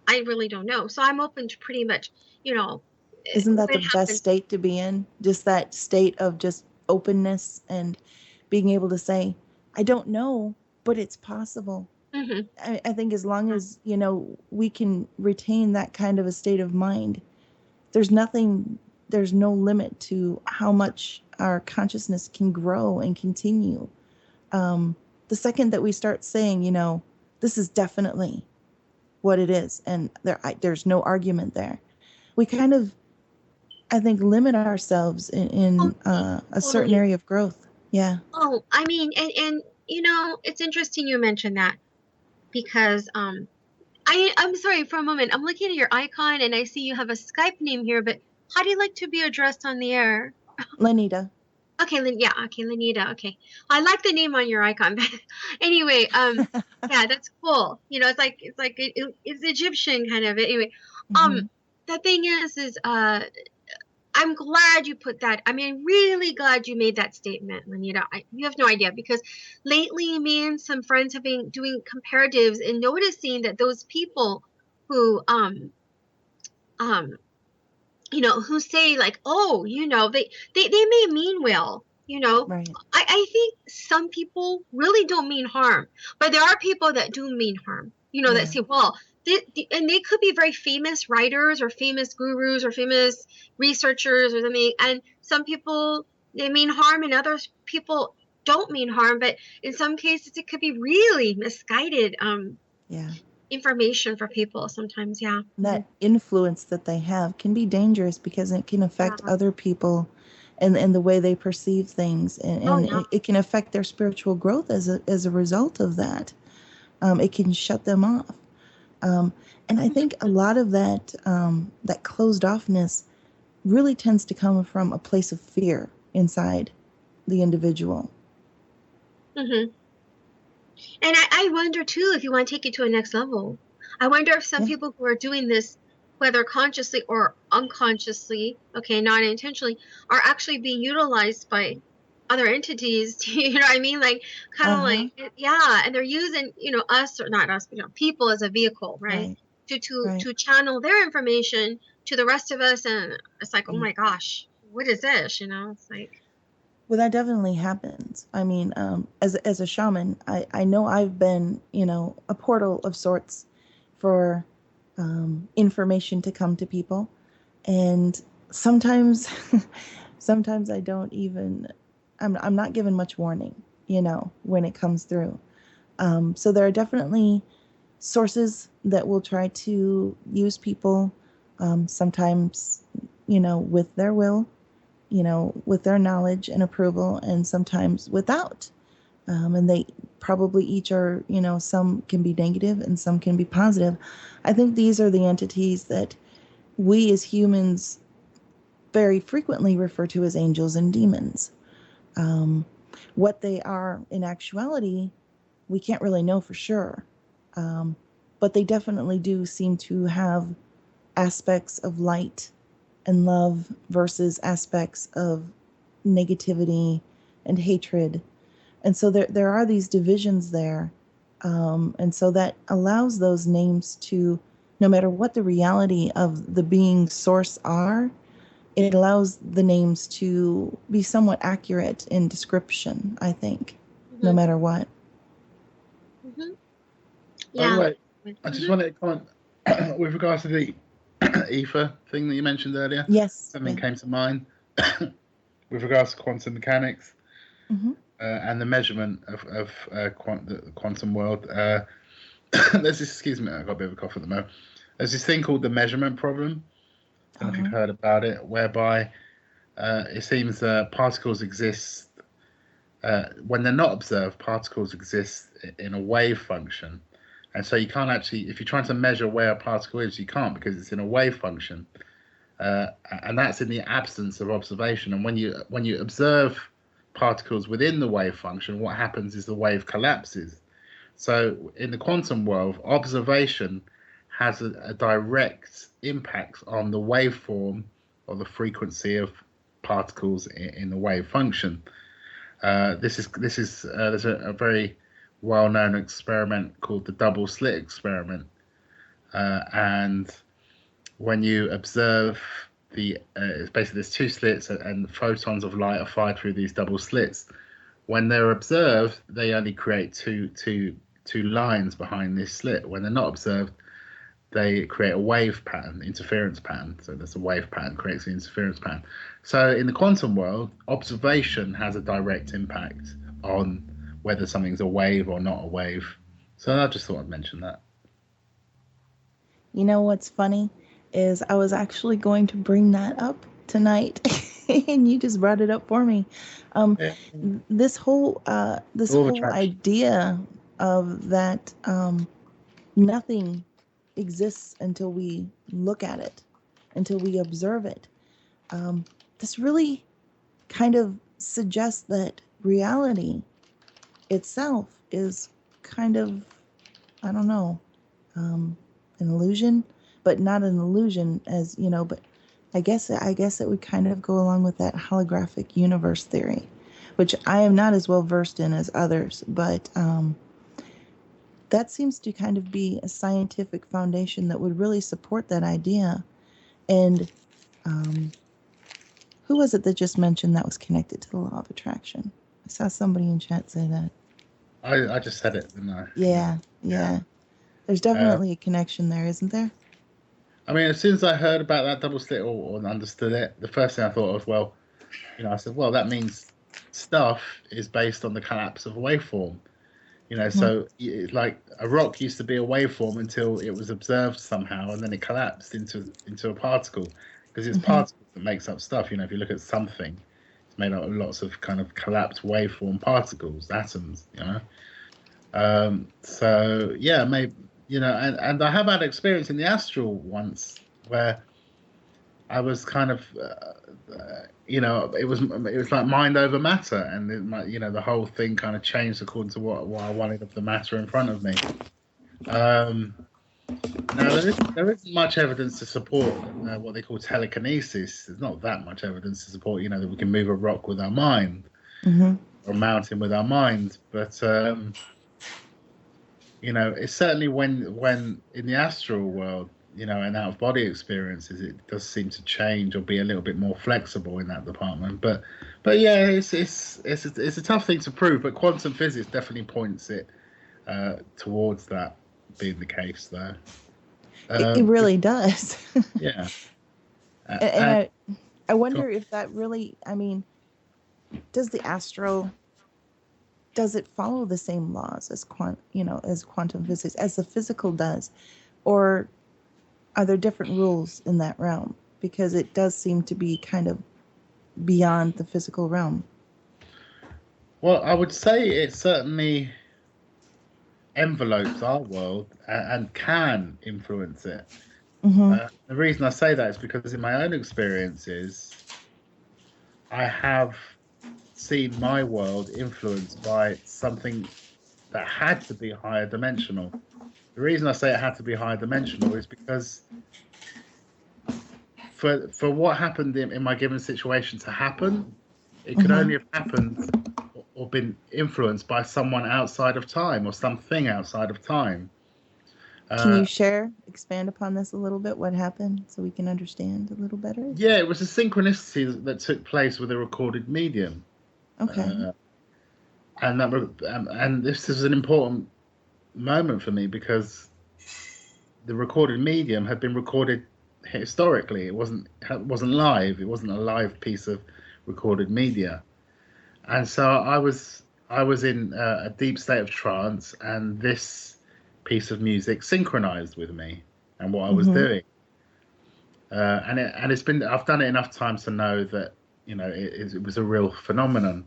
I really don't know. So I'm open to pretty much, Isn't that the best state to be in? Just that state of just openness and being able to say, I don't know, but it's possible. I think as long as, we can retain that kind of a state of mind, there's no limit to how much our consciousness can grow and continue. The second that we start saying, this is definitely what it is, and there's no argument there, we kind of, I think, limit ourselves in a certain area of growth. Yeah. Oh, I mean, and it's interesting you mentioned that, because I'm sorry, for a moment, I'm looking at your icon and I see you have a Skype name here, but how do you like to be addressed on the air? Lanita. Okay, Lanita. Okay, I like the name on your icon. Anyway, yeah, that's cool. It's Egyptian kind of. Anyway, the thing is, I'm glad you put that. I mean, really glad you made that statement, Lanita. You have no idea, because lately me and some friends have been doing comparatives and noticing that those people who who say like, oh, they may mean well, Right. I think some people really don't mean harm, but there are people that do mean harm, that say, well, and they could be very famous writers or famous gurus or famous researchers or something, and some people, they mean harm and other people don't mean harm, but in some cases it could be really misguided information for people sometimes. That influence that they have can be dangerous because it can affect other people and the way they perceive things, and it can affect their spiritual growth as a result of that. It can shut them off. And I think a lot of that closed offness really tends to come from a place of fear inside the individual. And I wonder too, if you want to take it to a next level, I wonder if some people who are doing this, whether consciously or unconsciously, not intentionally, are actually being utilized by other entities. You know what I mean? Like, kind of like, and they're using, us, or not us, people as a vehicle, right? To channel their information to the rest of us. And it's like, oh my gosh, what is this? It's like. Well, that definitely happens. I mean, as a shaman, I know I've been, a portal of sorts for information to come to people, and sometimes, sometimes I don't even, I'm not given much warning, when it comes through. So there are definitely sources that will try to use people, sometimes, with their will, with their knowledge and approval, and sometimes without. And they probably each are, some can be negative and some can be positive. I think these are the entities that we as humans very frequently refer to as angels and demons. Um, what they are in actuality, we can't really know for sure. Um, but they definitely do seem to have aspects of light and love versus aspects of negativity and hatred. And so there are these divisions there. And so that allows those names to, no matter what the reality of the being source are, it allows the names to be somewhat accurate in description, I think, no Mm-hmm. matter what. Mm-hmm. By the Yeah. way, I just wanted to comment with regards to the ether thing that you mentioned earlier. Yes. Something Yeah. came to mind with regards to quantum mechanics Mm-hmm. and the measurement of the quantum world. There's this, excuse me, I got a bit of a cough at the moment. There's this thing called the measurement problem. I don't know if you've heard about it, whereby it seems particles exist when they're not observed. Particles exist in a wave function, and so you can't actually, if you're trying to measure where a particle is, you can't because it's in a wave function, and that's in the absence of observation. And when you observe particles within the wave function, what happens is the wave collapses. So in the quantum world, observation has a direct impact on the waveform or the frequency of particles in the wave function. There's a very well-known experiment called the double slit experiment, and when you observe it's basically there's two slits and photons of light are fired through these double slits. When they're observed, they only create two lines behind this slit. When they're not observed, they create a wave pattern, interference pattern. So there's a wave pattern creates an interference pattern. So in the quantum world, observation has a direct impact on whether something's a wave or not a wave. So I just thought I'd mention that. You know what's funny is I was actually going to bring that up tonight, and you just brought it up for me. Yeah. This whole Law of attraction. idea of that nothing exists until we look at it, until we observe it. This really kind of suggests that reality itself is kind of, I don't know, an illusion, but not an illusion as, but I guess it would kind of go along with that holographic universe theory, which I am not as well versed in as others, but that seems to kind of be a scientific foundation that would really support that idea. And who was it that just mentioned that was connected to the law of attraction? I saw somebody in chat say that. I just said it, didn't I? Yeah. There's definitely a connection there, isn't there? I mean, as soon as I heard about that double slit or understood it, the first thing I thought was, well, I said, well, that means stuff is based on the collapse of a waveform. So it's like a rock used to be a waveform until it was observed somehow, and then it collapsed into a particle, because it's particles that makes up stuff. If you look at something, it's made up of lots of kind of collapsed waveform particles, atoms. So yeah, maybe and I have had experience in the astral once where I was kind of it was like mind over matter, and the whole thing kind of changed according to what I wanted of the matter in front of me. Now there isn't much evidence to support what they call telekinesis. There's not that much evidence to support that we can move a rock with our mind or a mountain with our mind, but it's certainly when in the astral world, and out of body experiences, it does seem to change or be a little bit more flexible in that department. But yeah, it's a tough thing to prove. But quantum physics definitely points it towards that being the case, though. It really does. Yeah. And I wonder if that really, I mean, does the astral does it follow the same laws as as quantum physics, as the physical does, or are there different rules in that realm? Because it does seem to be kind of beyond the physical realm. Well, I would say it certainly envelopes our world and can influence it. Mm-hmm. The reason I say that is because in my own experiences, I have seen my world influenced by something that had to be higher dimensional. The reason I say it had to be higher dimensional is because for what happened in my given situation to happen, it could only have happened or been influenced by someone outside of time or something outside of time. Can you expand upon this a little bit? What happened so we can understand a little better? Yeah, it was a synchronicity that took place with a recorded medium. Okay. And this is an important moment for me because the recorded medium had been recorded historically. It wasn't live. It wasn't a live piece of recorded media. And so I was in a deep state of trance, and this piece of music synchronized with me and what I was doing. And it's been, I've done it enough times to know that it was a real phenomenon.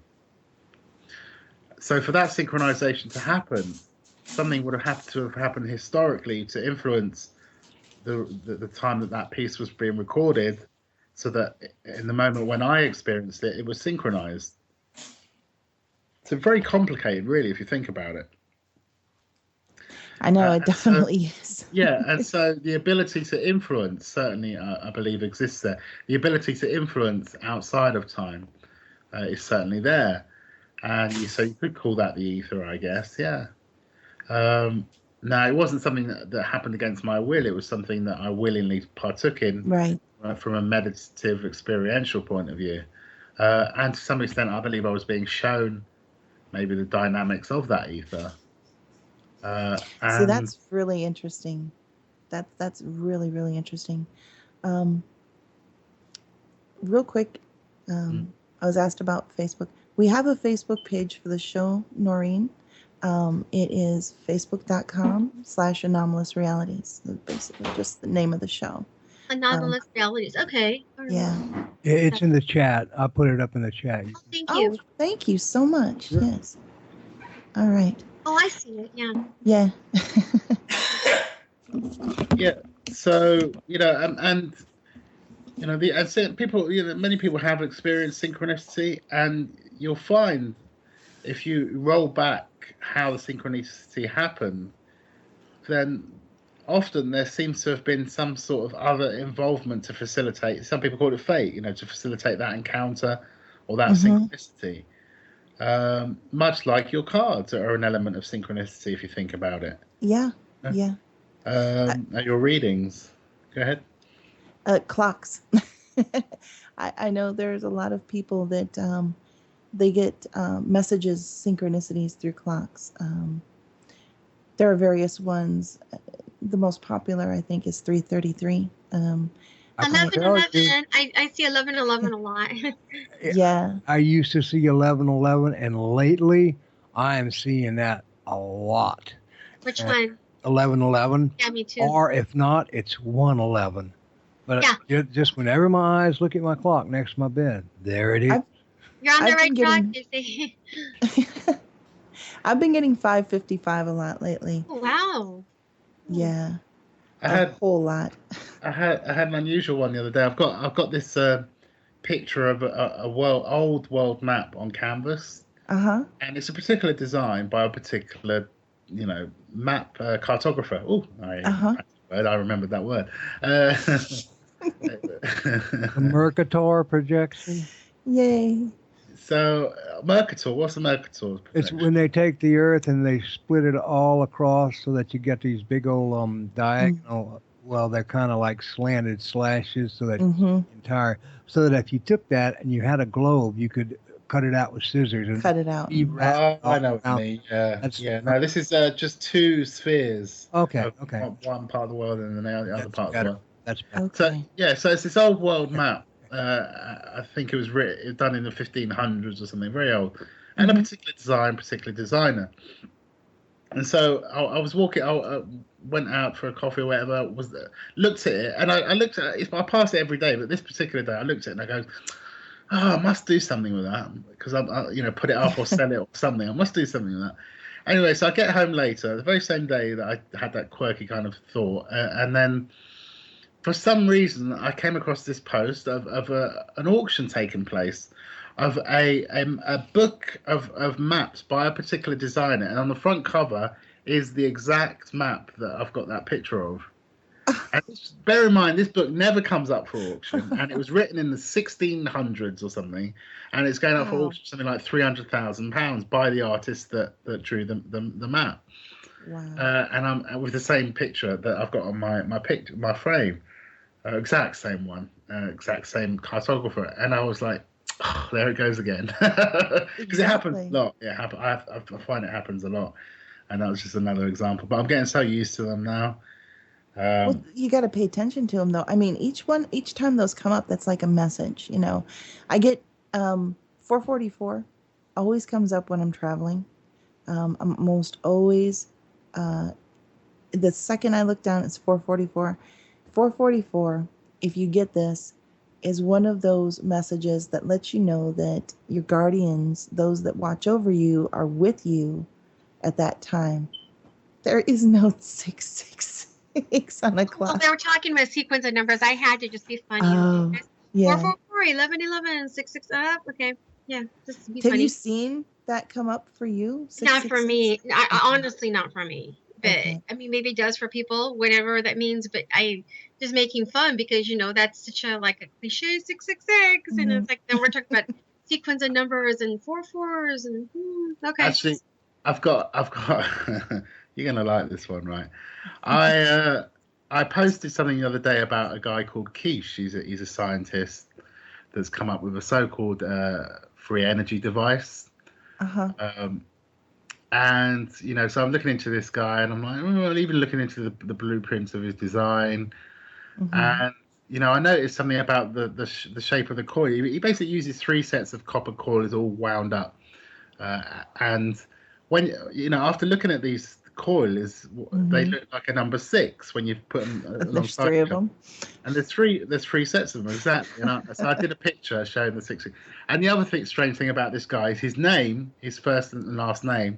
So for that synchronization to happen, something would have had to have happened historically to influence the time that piece was being recorded, so that in the moment when I experienced it, it was synchronized. So very complicated, really, if you think about it. I know it definitely is. Yeah, and so the ability to influence certainly, I believe, exists there. The ability to influence outside of time is certainly there, and so you could call that the ether, I guess. Yeah. Now, it wasn't something that happened against my will. It was something that I willingly partook in, right, from a meditative, experiential point of view. And to some extent, I believe I was being shown maybe the dynamics of that ether. See, that's really interesting. That's really, really interesting. Real quick, I was asked about Facebook. We have a Facebook page for the show, Noreen. It is facebook.com/anomalous realities. Basically, just the name of the show. Anomalous realities. Okay. Yeah. It's in the chat. I'll put it up in the chat. Oh, thank you. Oh, thank you so much. Sure. Yes. All right. Oh, I see it. Yeah. Yeah. Yeah. So and people, many people have experienced synchronicity, and you'll find if you roll back how the synchronicity happened, then often there seems to have been some sort of other involvement to facilitate. Some people call it fate, to facilitate that encounter or that synchronicity. Much like your cards are an element of synchronicity, if you think about it. Yeah. Yeah. Your readings. Go ahead. Clocks. I know there's a lot of people that they get messages, synchronicities through clocks. There are various ones. The most popular, I think, is 3:33. 11:11. I see 11:11 a lot. Yeah. I used to see 11:11, and lately I am seeing that a lot. Which one? 11:11. Yeah, me too. Or if not, it's 1:11. But just whenever my eyes look at my clock next to my bed, there it is. You're on the right track, they say. I've been getting 5:55 a lot lately. Oh, wow. Yeah. A whole lot. I had an unusual one the other day. I've got this picture of a old world map on canvas. And it's a particular design by a particular, map cartographer. Oh, I remembered that word. A Mercator projection. Yay. So Mercator, what's a Mercator projection? It's when they take the Earth and they split it all across so that you get these big old diagonal. Well, they're kind of like slanted slashes, so that so that if you took that and you had a globe, you could cut it out with scissors and cut it out. I know what you mean. Yeah. No, this is just two spheres. Okay. One part of the world and then the other part of the world. That's okay. So it's this old world map, I think it was done in the 1500s or something, very old, and a particular designer. And so I was walking. I went out for a coffee or whatever. Looked at it, and I looked at it. I pass it every day, but this particular day, I looked at it and I go, "Oh, I must do something with that because put it up or sell it or something. I must do something with that." Anyway, so I get home later, the very same day that I had that quirky kind of thought, and then for some reason I came across this post of an auction taking place of a book of maps by a particular designer, and on the front cover is the exact map that I've got that picture of. And bear in mind, this book never comes up for auction, and it was written in the 1600s or something, and it's going up for auction something like £300,000 by the artist that drew the map. Wow. And I'm with the same picture that I've got on my frame, exact same one, exact same cartographer, and I was like, oh, there it goes again, because it happens a lot. I find it happens a lot, and that was just another example. But I'm getting so used to them now. Well, you got to pay attention to them, though. I mean, each time those come up, that's like a message. I get 444 always comes up when I'm traveling. I'm almost always the second I look down, it's 444. 444. If you get this, is one of those messages that lets you know that your guardians, those that watch over you, are with you at that time. There is no 666 on a clock. Well, they were talking about a sequence of numbers. I had to just be funny. Oh, yeah. 444, 1111, 66 up. Okay. Yeah, just to be Have funny. you seen that come up for you? Not for me. Honestly, not for me. But Okay. I mean, maybe it does for people, whatever that means. But I just making fun because that's such a cliche 666, and it's like then we're talking about sequence of numbers and 4/4s and okay. Actually, I've got. You're gonna like this one, right? I posted something the other day about a guy called Quiche. He's a scientist that's come up with a so-called free energy device. And so I'm looking into this guy, and I'm like, even looking into the blueprints of his design, and I noticed something about the shape of the coil. He basically uses 3 sets of copper coils all wound up, and when after looking at these coils, they look like a number 6 when you put them alongside. There's 3 of them, and there's three sets of them exactly. So I did a picture showing the 6. And the other strange thing about this guy is his name, his first and last name.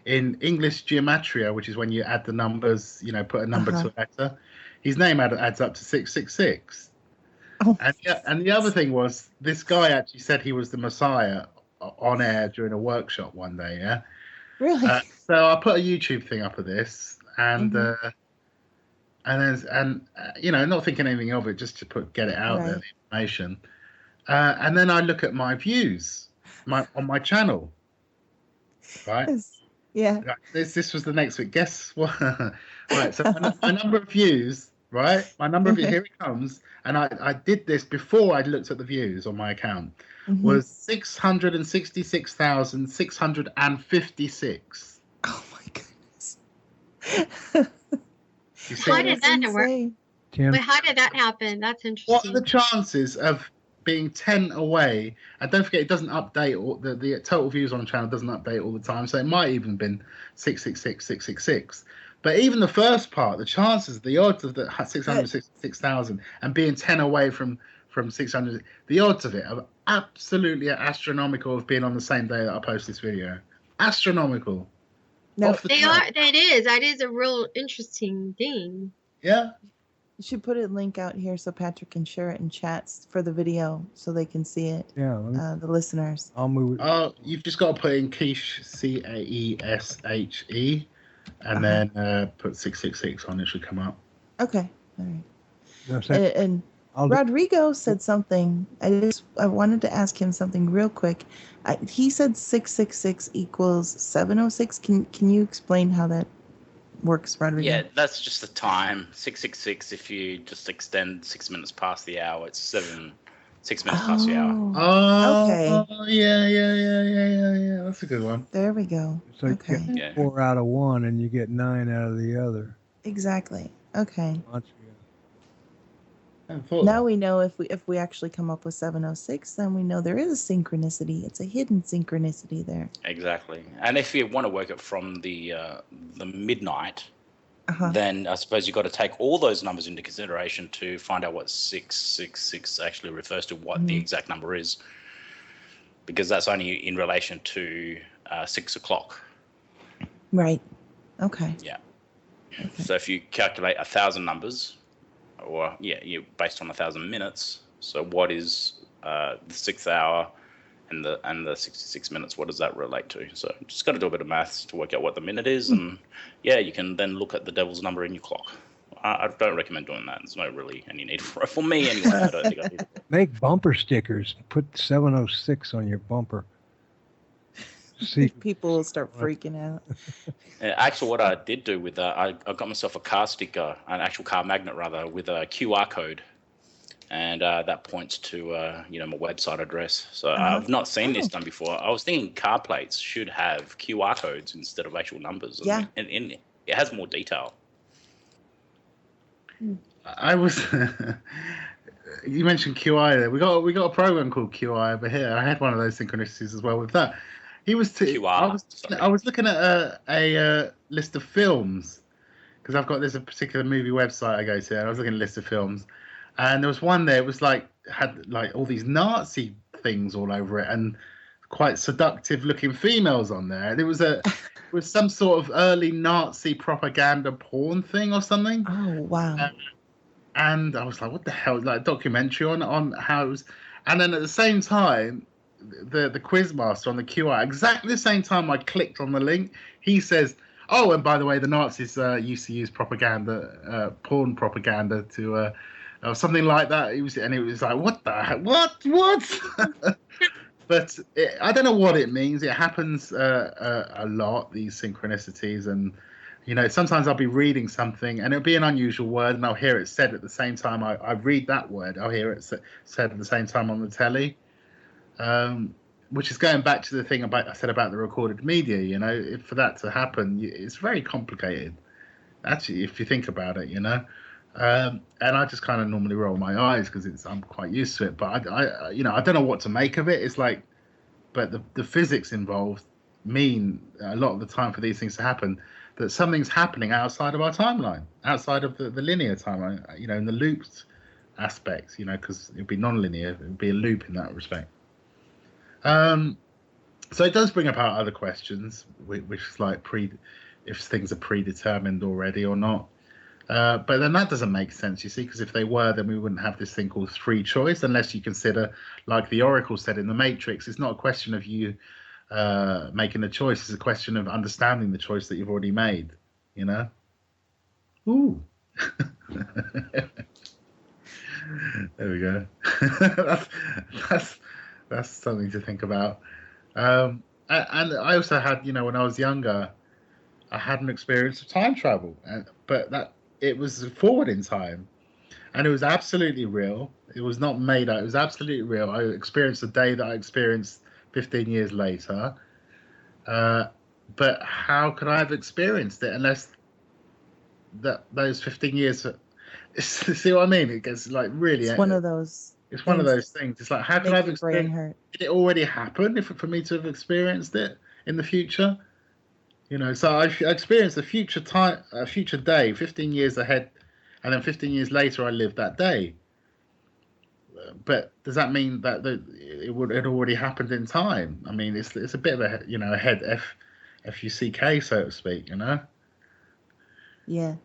In English gematria, which is when you add the numbers, put a number to a letter, his name adds up to 666. Oh. And the other thing was, this guy actually said he was the Messiah on air during a workshop one day. Yeah, really. So I put a YouTube thing up of this, and not thinking anything of it, just to get it out there, the information. And then I look at my views, on my channel, right. Yeah. This was the next bit. Guess what? Right. So my number of views, right? My number of views, here it comes. And I did this before I looked at the views on my account. Was 666,656. Oh my goodness. How did that work? But how did that happen? That's interesting. What are the chances of being 10 away? And don't forget, it doesn't update, the total views on the channel doesn't update all the time, so it might even have been 666. But even the first part, the chances, the odds of the 666,000 and being 10 away from 600, the odds of it are absolutely astronomical of being on the same day that I post this video. Astronomical. No, that is a real interesting thing. Yeah. You should put a link out here so Patrick can share it in chats for the video so they can see it. Yeah. The listeners. I'll move it. You've just got to put in Quiche, Caeshe, and then put 666 on. It should come up. Okay. All right. And Rodrigo said something. I wanted to ask him something real quick. He said 666 equals 706. Can you explain how that works, Rodrigo? Yeah, that's just the time. 666. If you just extend 6 minutes past the hour, it's 6 minutes past the hour. Oh, okay. Yeah. That's a good one. There we go. So you get 4 out of one, and you get 9 out of the other. Exactly. Okay. I thought Now that. we know if we actually come up with 706, then we know there is a synchronicity. It's a hidden synchronicity there. Exactly. And if you want to work it from the midnight, Uh-huh. then I suppose you've got to take all those numbers into consideration to find out what 666 actually refers to, what the Mhm. exact number is, because that's only in relation to 6 o'clock. Right. Okay. Yeah. Okay. So if you calculate 1,000 numbers, or you based on 1,000 minutes, so what is the 6th hour and the 66 minutes? What does that relate to? So just got to do a bit of maths to work out what the minute is, and you can then look at the devil's number in your clock. I don't recommend doing that. There's no really any need for it. For me, anyway, I don't think I need it. Make bumper stickers. Put 706 on your bumper. See, People will start freaking out. Actually, what I did do with that, I got myself a car sticker, an actual car magnet rather, with a QR code, and that points to my website address. So I've not seen this done before. I was thinking car plates should have QR codes instead of actual numbers. Yeah. and it has more detail. I was. You mentioned QI there. We got a program called QI over here. I had one of those synchronicities as well with that. He was. QR, sorry. I was looking at a list of films because I've got this particular movie website I go to, and I was looking at a list of films, and there was one there. It was had all these Nazi things all over it, and quite seductive looking females on there. There was it was some sort of early Nazi propaganda porn thing or something. Oh, wow. And I was like, what the hell? Like a documentary on how it was. And then at the same time, the quizmaster on the QI, exactly the same time I clicked on the link, he says, oh, and by the way, the Nazis used to use propaganda, porn propaganda to something like that. It was like, what the heck? What? But I don't know what it means. It happens a lot, these synchronicities, and sometimes I'll be reading something and it'll be an unusual word, and I'll hear it said at the same time I read that word. I'll hear it said at the same time on the telly, which is going back to the thing I said about the recorded media. For that to happen, it's very complicated, actually, if you think about it. And I just kind of normally roll my eyes because I'm quite used to it. But I don't know what to make of it. It's like, but the physics involved mean a lot of the time for these things to happen that something's happening outside of our timeline, outside of the linear timeline. In the looped aspects. Because it'd be non-linear, it'd be a loop in that respect. So it does bring about other questions, which is like if things are predetermined already or not. But then that doesn't make sense, you see, because if they were, then we wouldn't have this thing called free choice, unless you consider, like the Oracle said in the Matrix, it's not a question of you making a choice, it's a question of understanding the choice that you've already made, Ooh. There we go. that's something to think about. And I also had, when I was younger, I had an experience of time travel, but that it was forward in time, and it was absolutely real. It was not made up. It was absolutely real. I experienced the day that I experienced 15 years later. But how could I have experienced it unless those 15 years? See what I mean? It gets like really. It's one of those. It's one of those things. It's like, how could I have brain experienced? hurt. Did it already happen for me to have experienced it in the future? So I experienced a future day, 15 years ahead, and then 15 years later I lived that day. But does that mean that it already happened in time? I mean, it's a bit of a head fuck, so to speak. Yeah.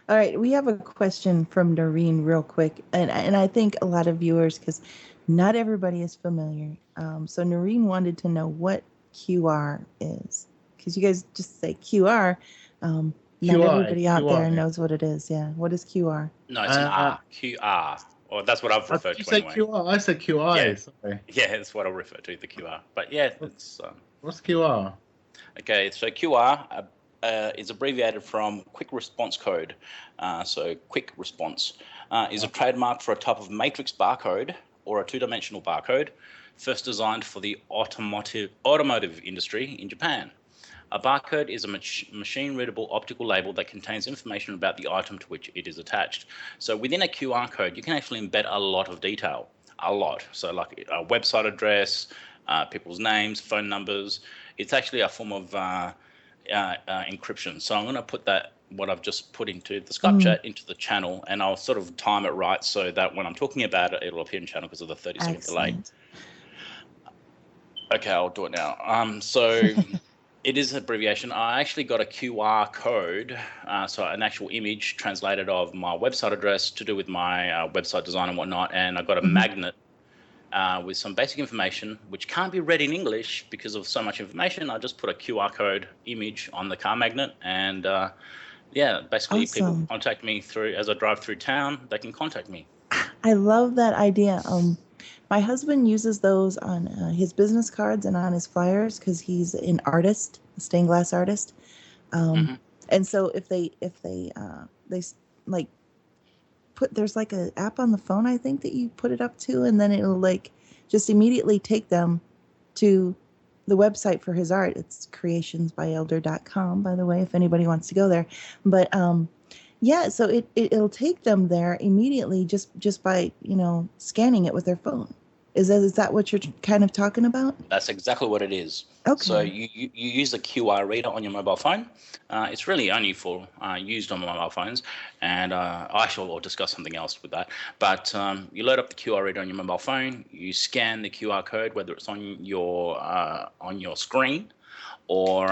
All right. We have a question from Noreen real quick. And I think a lot of viewers, because not everybody is familiar. So Noreen wanted to know what QR is. Because you guys just say QR. Not everybody out there knows what it is. Yeah. What is QR? No, it's an R. QR. Or that's what I've referred to anyway. QR. I said QI. Yeah. Sorry. Yeah, that's what I refer to, the QR. But yeah, it's... What's QR? Okay, so QR is abbreviated from Quick Response Code. So Quick Response is a trademark for a type of matrix barcode or a two-dimensional barcode, first designed for the automotive industry in Japan. A barcode is a machine-readable optical label that contains information about the item to which it is attached. So within a QR code, you can actually embed a lot of detail, a lot. So like a website address, people's names, phone numbers. It's actually a form of encryption. So I'm going to put what I've just put into the Skype chat into the channel, and I'll sort of time it right so that when I'm talking about it, it'll appear in channel because of the 30-second delay. Okay, I'll do it now. So it is an abbreviation. I actually got a QR code, so an actual image translated of my website address to do with my website design and whatnot, and I got a magnet with some basic information which can't be read in English because of so much information. I just put a QR code image on the car magnet, and basically people contact me as I drive through town. They can contact me. I love that idea. My husband uses those on his business cards and on his flyers because he's an artist, a stained glass artist. And so if they like there's like an app on the phone, I think, that you put it up to, and then it'll like just immediately take them to the website for his art. It's creationsbyelder.com, by the way, if anybody wants to go there. But so it'll take them there immediately just by scanning it with their phone. Is that what you're kind of talking about? That's exactly what it is. Okay. So you use the QR reader on your mobile phone. It's really only for used on mobile phones, and actually we'll discuss something else with that. But you load up the QR reader on your mobile phone. You scan the QR code, whether it's on your screen or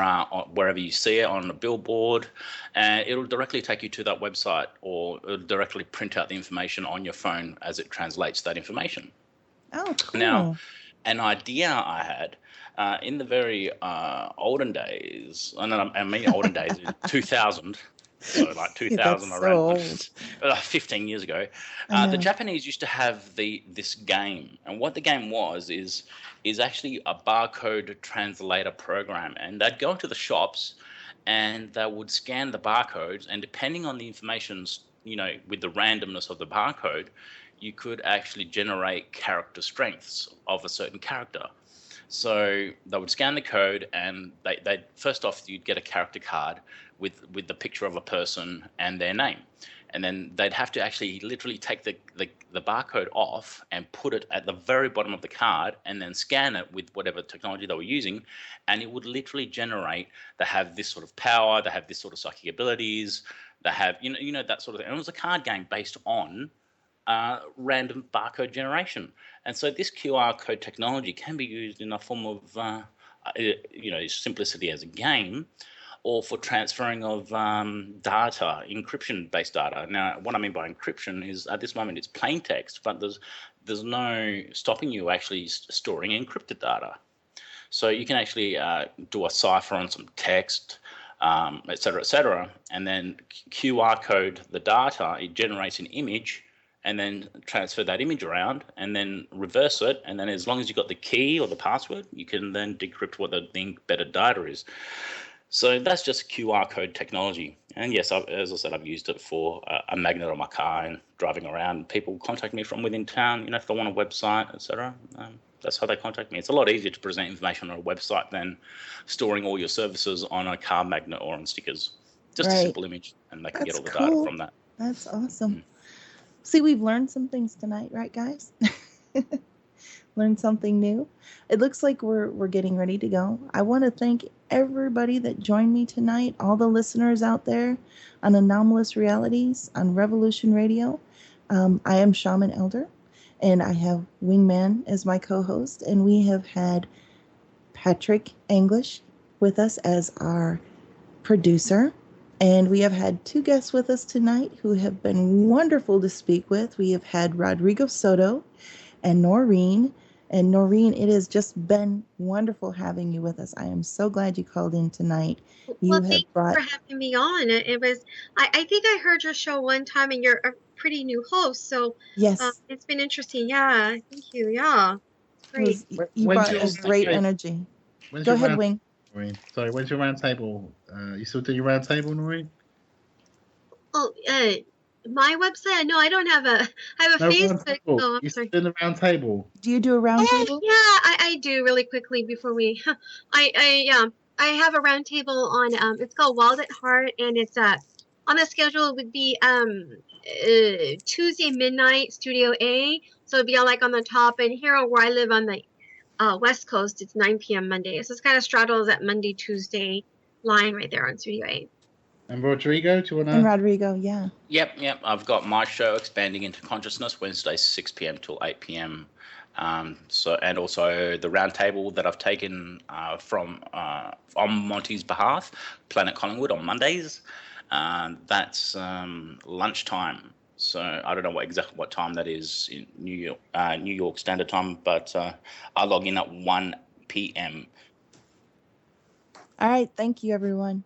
wherever you see it on a billboard, and it'll directly take you to that website, or it'll directly print out the information on your phone as it translates that information. Oh, cool. Now, an idea I had in the very olden days, and I mean olden days, 2000, so like 2000, That's so old. 15 years ago, the Japanese used to have this game, and what the game was is actually a barcode translator program, and they'd go into the shops and they would scan the barcodes, and depending on the information, with the randomness of the barcode, you could actually generate character strengths of a certain character. So they would scan the code, and they first off, you'd get a character card with the picture of a person and their name. And then they'd have to actually literally take the barcode off and put it at the very bottom of the card, and then scan it with whatever technology they were using, and it would literally generate, they have this sort of power, they have this sort of psychic abilities, they have, that sort of thing. And it was a card game based on random barcode generation. And so this QR code technology can be used in a form of simplicity as a game, or for transferring of data, encryption-based data. Now, what I mean by encryption is at this moment it's plain text, but there's no stopping you actually storing encrypted data. So you can actually do a cipher on some text, et cetera, and then QR code the data. It generates an image, and then transfer that image around, and then reverse it, and then as long as you've got the key or the password, you can then decrypt what the embedded data is. So that's just QR code technology. And yes, as I said, I've used it for a magnet on my car and driving around. People contact me from within town, if they want a website, etc. That's how they contact me. It's a lot easier to present information on a website than storing all your services on a car magnet or on stickers. Just a simple image, and they can get all the data from that. That's awesome. See, we've learned some things tonight, right, guys? Learned something new. It looks like we're getting ready to go. I want to thank everybody that joined me tonight, all the listeners out there on Anomalous Realities on Revolution Radio. I am Shaman Elder, and I have Wingman as my co-host, and we have had Patrick English with us as our producer. And we have had two guests with us tonight who have been wonderful to speak with. We have had Rodrigo Soto and Noreen. And Noreen, it has just been wonderful having you with us. I am so glad you called in tonight. Thank you for having me on. It was, I think I heard your show one time, and you're a pretty new host. So yes, it's been interesting. Yeah, thank you. Yeah, great. You brought a great energy. Go ahead, Wing. Noreen. Sorry, when's your round table? You still do your round table, Noreen? Oh, my website? No, I don't have I have a Facebook. Oh, I'm sorry. You doing the round table? Do you do a round table? Yeah, I do really quickly before we. I I have a roundtable on it's called Wild at Heart, and it's on the schedule. It would be Tuesday midnight, Studio A. So it'd be on the top, and here where I live on the West Coast, it's 9 p.m. Monday. So it's kind of straddles that Monday Tuesday line right there on Studio A. And Rodrigo, do you want to? And Rodrigo, yeah. Yep. I've got my show, Expanding into Consciousness, Wednesday 6 p.m. till 8 p.m. And also the roundtable that I've taken from on Monty's behalf, Planet Collingwood on Mondays. That's lunchtime. So I don't know exactly what time that is in New York Standard Time, but I log in at 1 p.m. All right. Thank you, everyone.